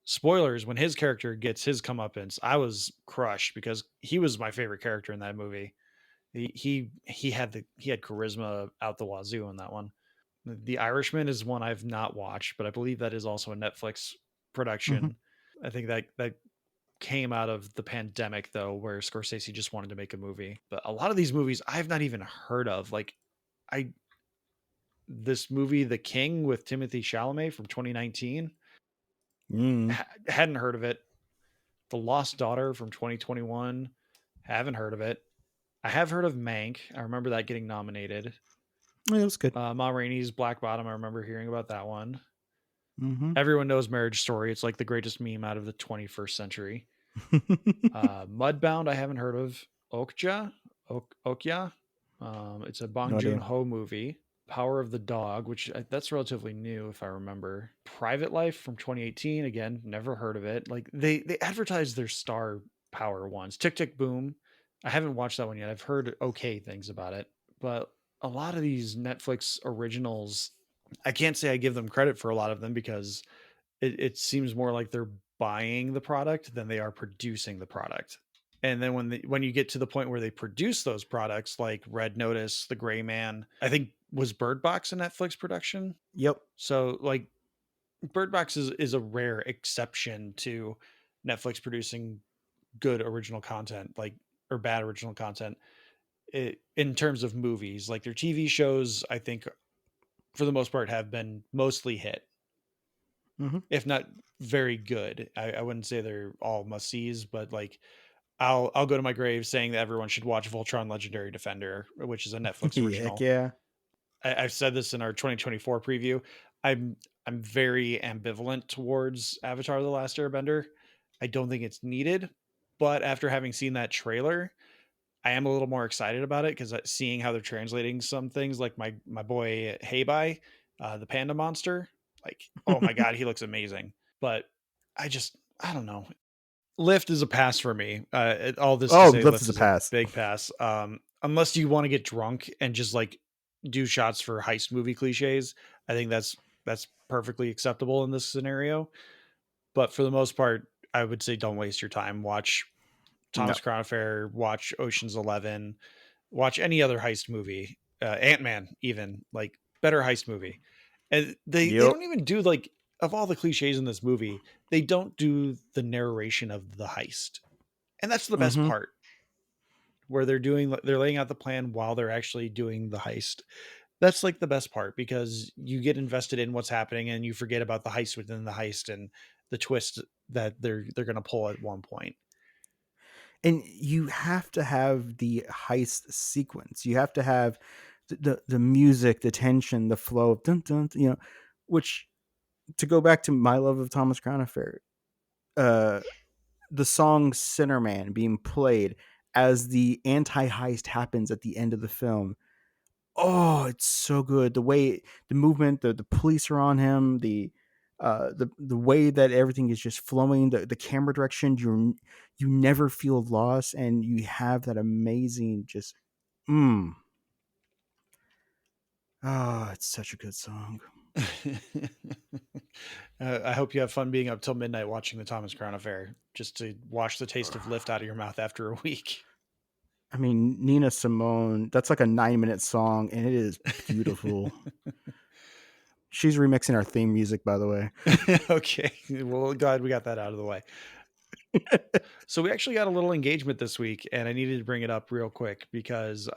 spoilers, when his character gets his comeuppance, I was crushed because he was my favorite character in that movie. He had charisma out the wazoo in that one. The Irishman is one I've not watched, but I believe that is also a Netflix Mhm. production. I think that came out of the pandemic though, where Scorsese just wanted to make a movie. But a lot of these movies I've not even heard of. Like I this movie The King with Timothy Chalamet from 2019, Mm. hadn't heard of it. The Lost Daughter from 2021, haven't heard of it. I have heard of Mank. I remember that getting nominated. Yeah, it was good. Ma Rainey's Black Bottom. I remember hearing about that one. Mm-hmm. Everyone knows Marriage Story. It's like the greatest meme out of the 21st century. Mudbound, I haven't heard of. Okja. It's a No Bong Joon idea. Ho movie. Power of the Dog, which that's relatively new if I remember. Private Life from 2018. Again, never heard of it. Like they advertised their star power ones. Tick Tick Boom. I haven't watched that one yet. I've heard okay things about it, but a lot of these Netflix originals, I can't say I give them credit for a lot of them because it seems more like they're buying the product than they are producing the product. And then when you get to the point where they produce those products like Red Notice, The Gray Man, I think was Bird Box a Netflix production. Yep. So like Bird Box is a rare exception to Netflix producing good original content, like or bad original content. In terms of movies, like their TV shows, I think for the most part have been mostly hit, Mm-hmm. if not very good. I wouldn't say they're all must sees, but like I'll go to my grave saying that everyone should watch Voltron Legendary Defender, which is a Netflix Heck original. yeah. I've said this in our 2024 preview. I'm I'm very ambivalent towards Avatar: The Last Airbender. I don't think it's needed, but after having seen that trailer, I am a little more excited about it because seeing how they're translating some things, like my boy Heibai, the panda monster, like oh my god, he looks amazing. But I don't know. Lift is a pass for me. All this to Oh, say, Lift Lift is a is a pass. big pass. Unless you want to get drunk and just like do shots for heist movie cliches, I think that's perfectly acceptable in this scenario. But for the most part, I would say don't waste your time. Watch No. Thomas Crown Affair, watch Ocean's 11, watch any other heist movie, Ant-Man even, like better heist movie. And they Yep. don't even do like of all the cliches in this movie, they don't do the narration of the heist. And that's the best Mm-hmm. part where they're laying out the plan while they're actually doing the heist. That's like the best part because you get invested in what's happening and you forget about the heist within the heist and the twist that they're going to pull at one point. And you have to have the heist sequence. You have to have the music, the tension, the flow of dun dun, which, to go back to my love of Thomas Crown Affair, the song Sinner Man being played as the anti-heist happens at the end of the film. Oh, it's so good. The way the movement, the police are on him, the way that everything is just flowing, the camera direction, you never feel lost, and you have that amazing just it's such a good song. I hope you have fun being up till midnight watching the Thomas Crown Affair, just to wash the taste of lift out of your mouth after a week. I mean, Nina Simone, that's like a 9-minute song, and it is beautiful. She's remixing our theme music, by the way. Okay. Well, glad we got that out of the way. So we actually got a little engagement this week, and I needed to bring it up real quick because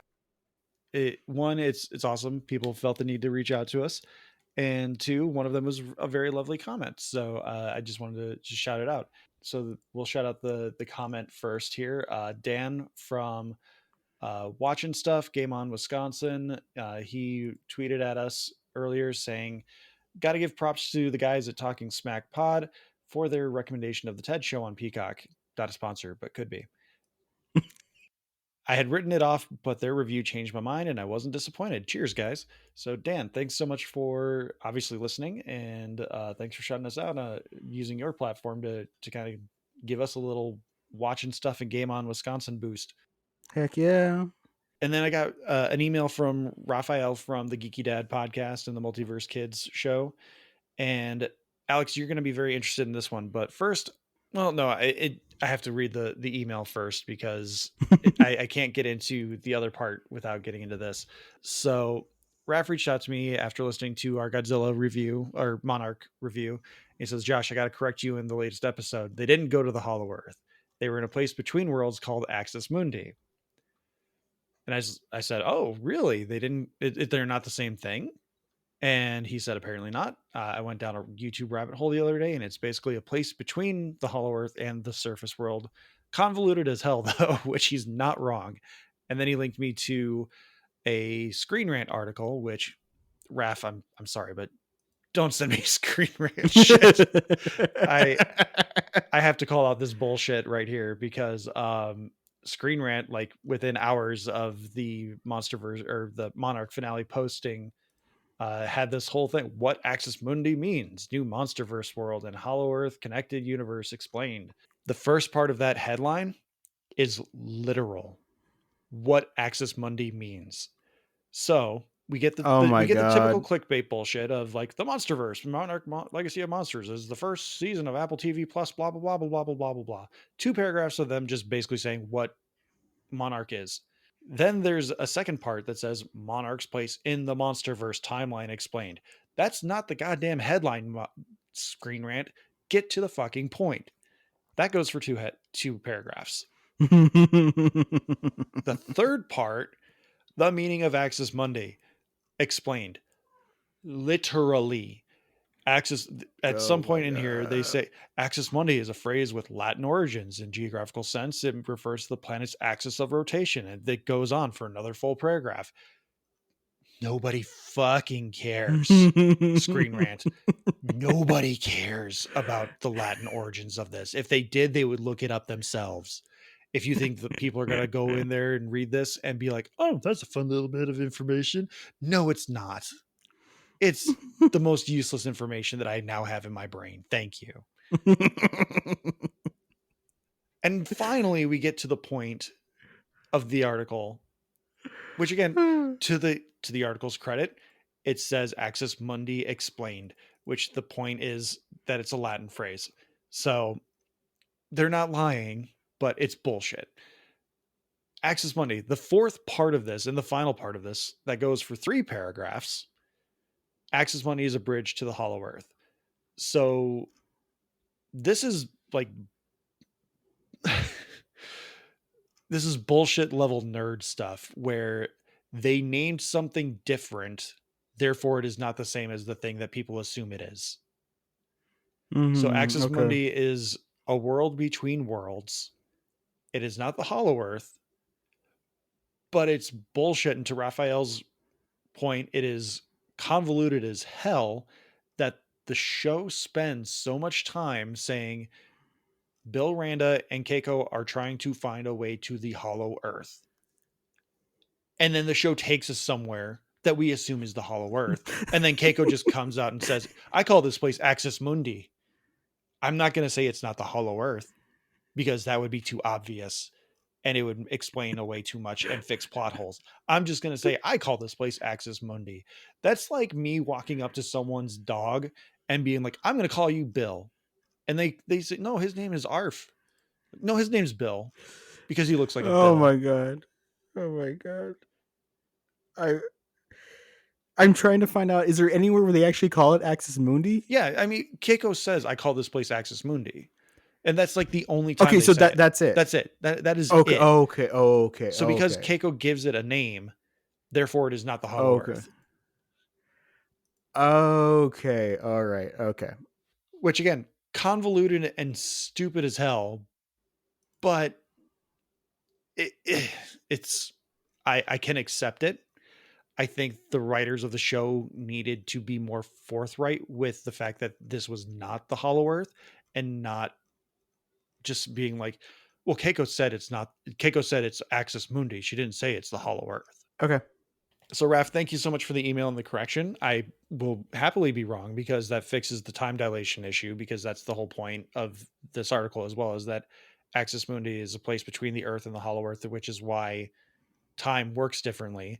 it's awesome. People felt the need to reach out to us. And two, one of them was a very lovely comment. So I just wanted to just shout it out. So we'll shout out the comment first here. Dan from Watching Stuff, Game On Wisconsin. He tweeted at us earlier saying, got to give props to the guys at Talking Smack Pod for their recommendation of the TED Show on Peacock. Not a sponsor, but could be. I had written it off, but their review changed my mind and I wasn't disappointed. Cheers, guys. So, Dan, thanks so much for obviously listening, and thanks for shouting us out, using your platform to kind of give us a little Watching Stuff and Game On Wisconsin boost. Heck yeah. And then I got an email from Raphael from the Geeky Dad podcast and the Multiverse Kids show. And Alex, you're going to be very interested in this one. But first, well, no, I have to read the email first because I can't get into the other part without getting into this. So Raph reached out to me after listening to our Godzilla review, or Monarch review. He says, Josh, I got to correct you in the latest episode. They didn't go to the Hollow Earth. They were in a place between worlds called I.S.S. Mundi. And I said, oh, really? They didn't, they're not the same thing? And he said, apparently not. I went down a YouTube rabbit hole the other day, and it's basically a place between the Hollow Earth and the surface world. Convoluted as hell, though, which he's not wrong. And then he linked me to a Screen Rant article, which, Raph, I'm sorry, but don't send me Screen Rant shit. I have to call out this bullshit right here because Screen Rant, like within hours of the Monsterverse or the Monarch finale posting, had this whole thing, what Axis Mundi means, new Monsterverse world and Hollow Earth connected universe explained. The first part of that headline is literal. What Axis Mundi means. So we get the typical clickbait bullshit of like the Monsterverse, Monarch Legacy of Monsters is the first season of Apple TV Plus, blah blah blah blah blah blah blah blah blah. 2 paragraphs of them just basically saying what Monarch is. Then there's a second part that says Monarch's place in the Monsterverse timeline explained. That's not the goddamn headline, Screen Rant. Get to the fucking point. That goes for 2 paragraphs. The third part, the meaning of Axis Mundi explained. Literally. Axis, at some point in here, they say Axis Mundi is a phrase with Latin origins. In geographical sense, it refers to the planet's axis of rotation, and it goes on for another full paragraph. Nobody fucking cares. Screen Rant. Nobody cares about the Latin origins of this. If they did, they would look it up themselves. If you think that people are going to go in there and read this and be like, oh, that's a fun little bit of information. No, it's not. It's the most useless information that I now have in my brain. Thank you. And finally, we get to the point of the article, which again, to the article's credit, it says Axis Mundi explained, which the point is that it's a Latin phrase. So they're not lying, but it's bullshit. Axis Mundi, the fourth part of this and the final part of this that goes for 3 paragraphs, Axis Mundi is a bridge to the Hollow Earth. So this is like this is bullshit level nerd stuff where they named something different, therefore it is not the same as the thing that people assume it is. So Axis Mundi is a world between worlds. It is not the Hollow Earth, but it's bullshit. And to Raphael's point, it is convoluted as hell that the show spends so much time saying Bill Randa and Keiko are trying to find a way to the Hollow Earth. And then the show takes us somewhere that we assume is the Hollow Earth. And then Keiko just comes out and says, I call this place I.S.S. Mundi. I'm not going to say it's not the Hollow Earth because that would be too obvious and it would explain away too much and fix plot holes. I'm just going to say, I call this place I.S.S. Mundi. That's like me walking up to someone's dog and being like, I'm going to call you Bill. And they say, no, his name is Arf. No, his name's Bill because he looks like a Oh Bill. my god. Oh my god. I'm trying to find out, is there anywhere where they actually call it I.S.S. Mundi? Yeah, I mean, Keiko says, I call this place I.S.S. Mundi. And that's like the only time Okay, they so say it. that's it. That's it. That is Okay, it. okay. So because okay. Keiko gives it a name, therefore it is not the Hollow Okay. Earth. Okay, all right, okay. Which again, convoluted and stupid as hell, but it's I can accept it. I think the writers of the show needed to be more forthright with the fact that this was not the Hollow Earth and not just being like, well, Keiko said it's not. Keiko said it's I.S.S. Mundi. She didn't say it's the Hollow Earth. Okay. So, Raph, thank you so much for the email and the correction. I will happily be wrong because that fixes the time dilation issue, because that's the whole point of this article, as well as that Axis Mundi is a place between the Earth and the Hollow Earth, which is why time works differently.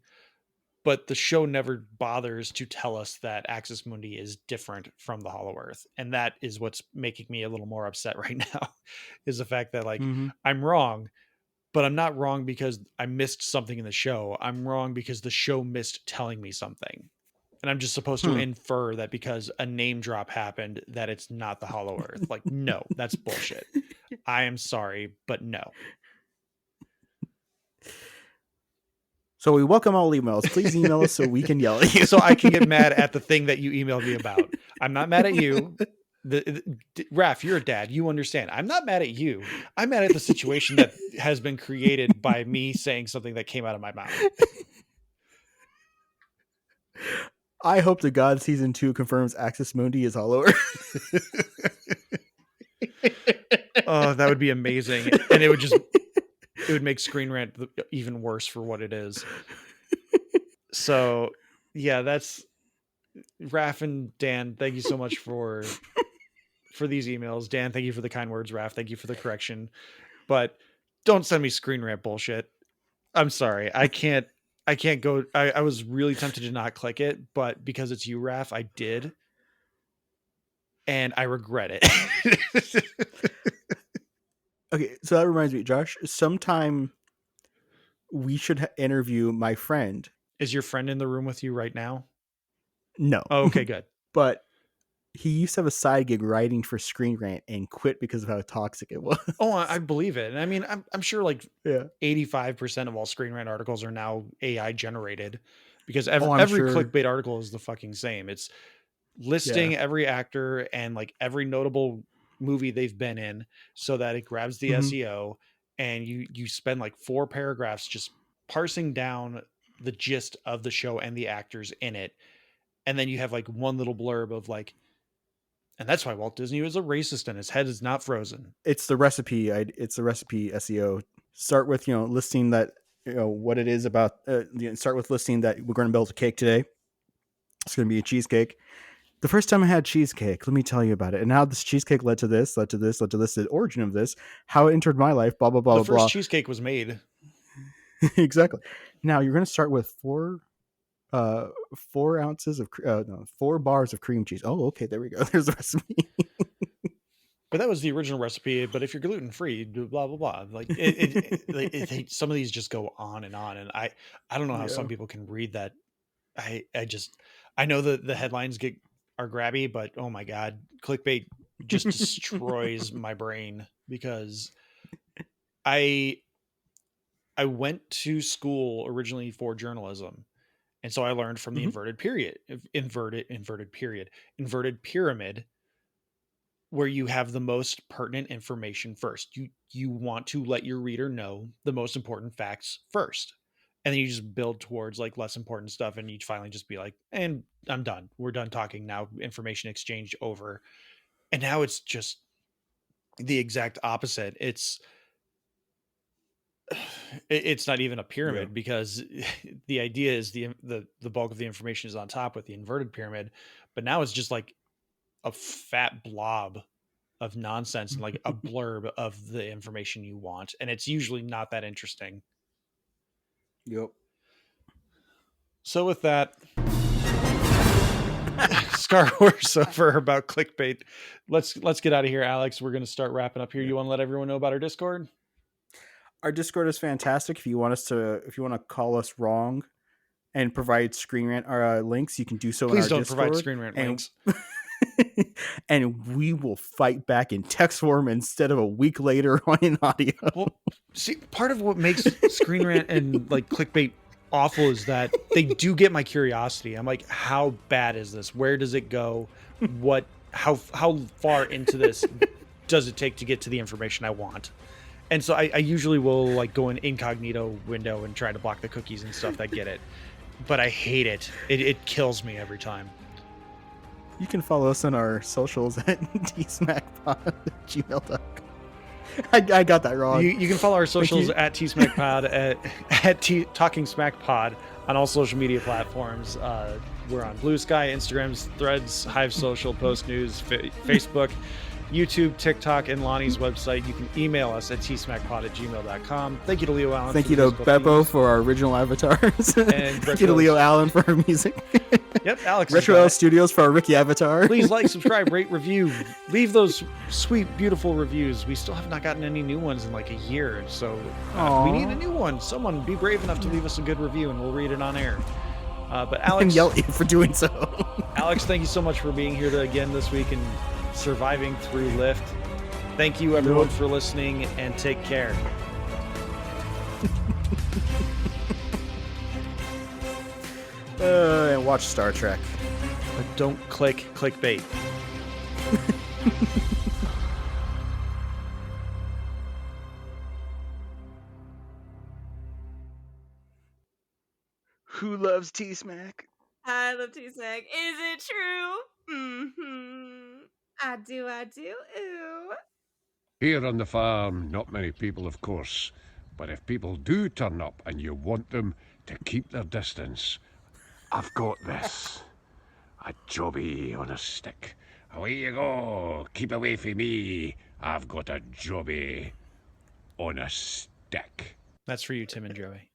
But the show never bothers to tell us that Axis Mundi is different from the Hollow Earth. And that is what's making me a little more upset right now, is the fact that, like, Mhm. I'm wrong, but I'm not wrong because I missed something in the show. I'm wrong because the show missed telling me something. And I'm just supposed to infer that because a name drop happened that it's not the Hollow Earth. Like, no, that's bullshit. I am sorry, but no. So we welcome all emails. Please email us so we can yell at you. So I can get mad at the thing that you emailed me about. I'm not mad at you. Raph, you're a dad. You understand. I'm not mad at you. I'm mad at the situation that has been created by me saying something that came out of my mouth. I hope to God season 2 confirms I.S.S. Mundi is Hollow Earth. Oh, that would be amazing. And it would make Screen Rant even worse for what it is. So, yeah, that's Raph and Dan. Thank you so much for these emails. Dan, thank you for the kind words. Raph, thank you for the correction. But don't send me Screen Rant bullshit. I'm sorry. I can't go. I was really tempted to not click it, but because it's you, Raph, I did. And I regret it. Okay, so that reminds me, Josh, sometime we should interview my friend. Is your friend in the room with you right now? No. Oh, okay, good. But he used to have a side gig writing for Screen Rant and quit because of how toxic it was. Oh, I believe it. And I mean, I'm sure like Yeah. 85% of all Screen Rant articles are now AI generated, because I'm every sure. clickbait article is the fucking same. It's listing every actor and like every notable movie they've been in so that it grabs the SEO, and you spend like 4 paragraphs just parsing down the gist of the show and the actors in it. And then you have like one little blurb of like, and that's why Walt Disney was a racist and his head is not frozen. It's the recipe. It's the recipe SEO. Start with, listing that, what it is about. Start with listing that we're going to build a cake today. It's going to be a cheesecake. The first time I had cheesecake, let me tell you about it. And how this cheesecake led to this, the origin of this, how it entered my life, blah, blah, blah, The blah. first cheesecake was made. Exactly. Now you're going to start with 4 ounces of 4 bars of cream cheese. Oh, okay, there we go. There's the recipe. But that was the original recipe. But if you're gluten free, blah blah blah. Like some of these just go on, and I don't know how some people can read that. I know that the headlines are grabby, but oh my god, clickbait just destroys my brain, because I went to school originally for journalism. And so I learned from the inverted pyramid, where you have the most pertinent information first. You want to let your reader know the most important facts first. And then you just build towards like less important stuff, and you finally just be like, and I'm done. We're done talking now. Information exchange over. And now it's just the exact opposite. It's not even a pyramid because the idea is the bulk of the information is on top with the inverted pyramid, but now it's just like a fat blob of nonsense and like a blurb of the information you want, and it's usually not that interesting. Yep. So with that, Scar Horse over about clickbait. Let's get out of here, Alex. We're going to start wrapping up here. You want to let everyone know about our Discord? Our Discord is fantastic. If you want to call us wrong and provide Screen Rant links, you can do so. Please in our don't Discord, provide Screen Rant links. And we will fight back in text form instead of a week later on in audio. Well, see, part of what makes Screen Rant and like clickbait awful is that they do get my curiosity. I'm like, how bad is this? Where does it go? How far into this does it take to get to the information I want? And so I usually will like go in incognito window and try to block the cookies and stuff that get it. But I hate it. It kills me every time. You can follow us on our socials at tsmackpod@gmail.com. I got that wrong. You can follow our socials at tsmackpod at Talking Smack Pod on all social media platforms. We're on Blue Sky, Instagrams, Threads, Hive Social, Post News, Facebook, YouTube, TikTok, and Lonnie's website. You can email us at tsmackpod@gmail.com. Thank you to Leo Allen. Thank you to Beppo for our original avatars. And thank you to Leo Allen for our music. Yep, Alex. Retro L Studios for our Ricky avatar. Please like, subscribe, rate, review. Leave those sweet, beautiful reviews. We still have not gotten any new ones in like a year, so we need a new one. Someone be brave enough to leave us a good review, and we'll read it on air. But Alex, and yell at you for doing so. Alex, thank you so much for being here again this week and surviving through Lyft. Thank you, everyone, for listening, and take care. And watch Star Trek. But don't click clickbait. Who loves T-Smack? I love T-Smack. Is it true? Mm-hmm. I do. Ooh. Here on the farm, not many people, of course. But if people do turn up and you want them to keep their distance, I've got this. A jobby on a stick. Away you go. Keep away from me. I've got a jobby on a stick. That's for you, Tim and Joey.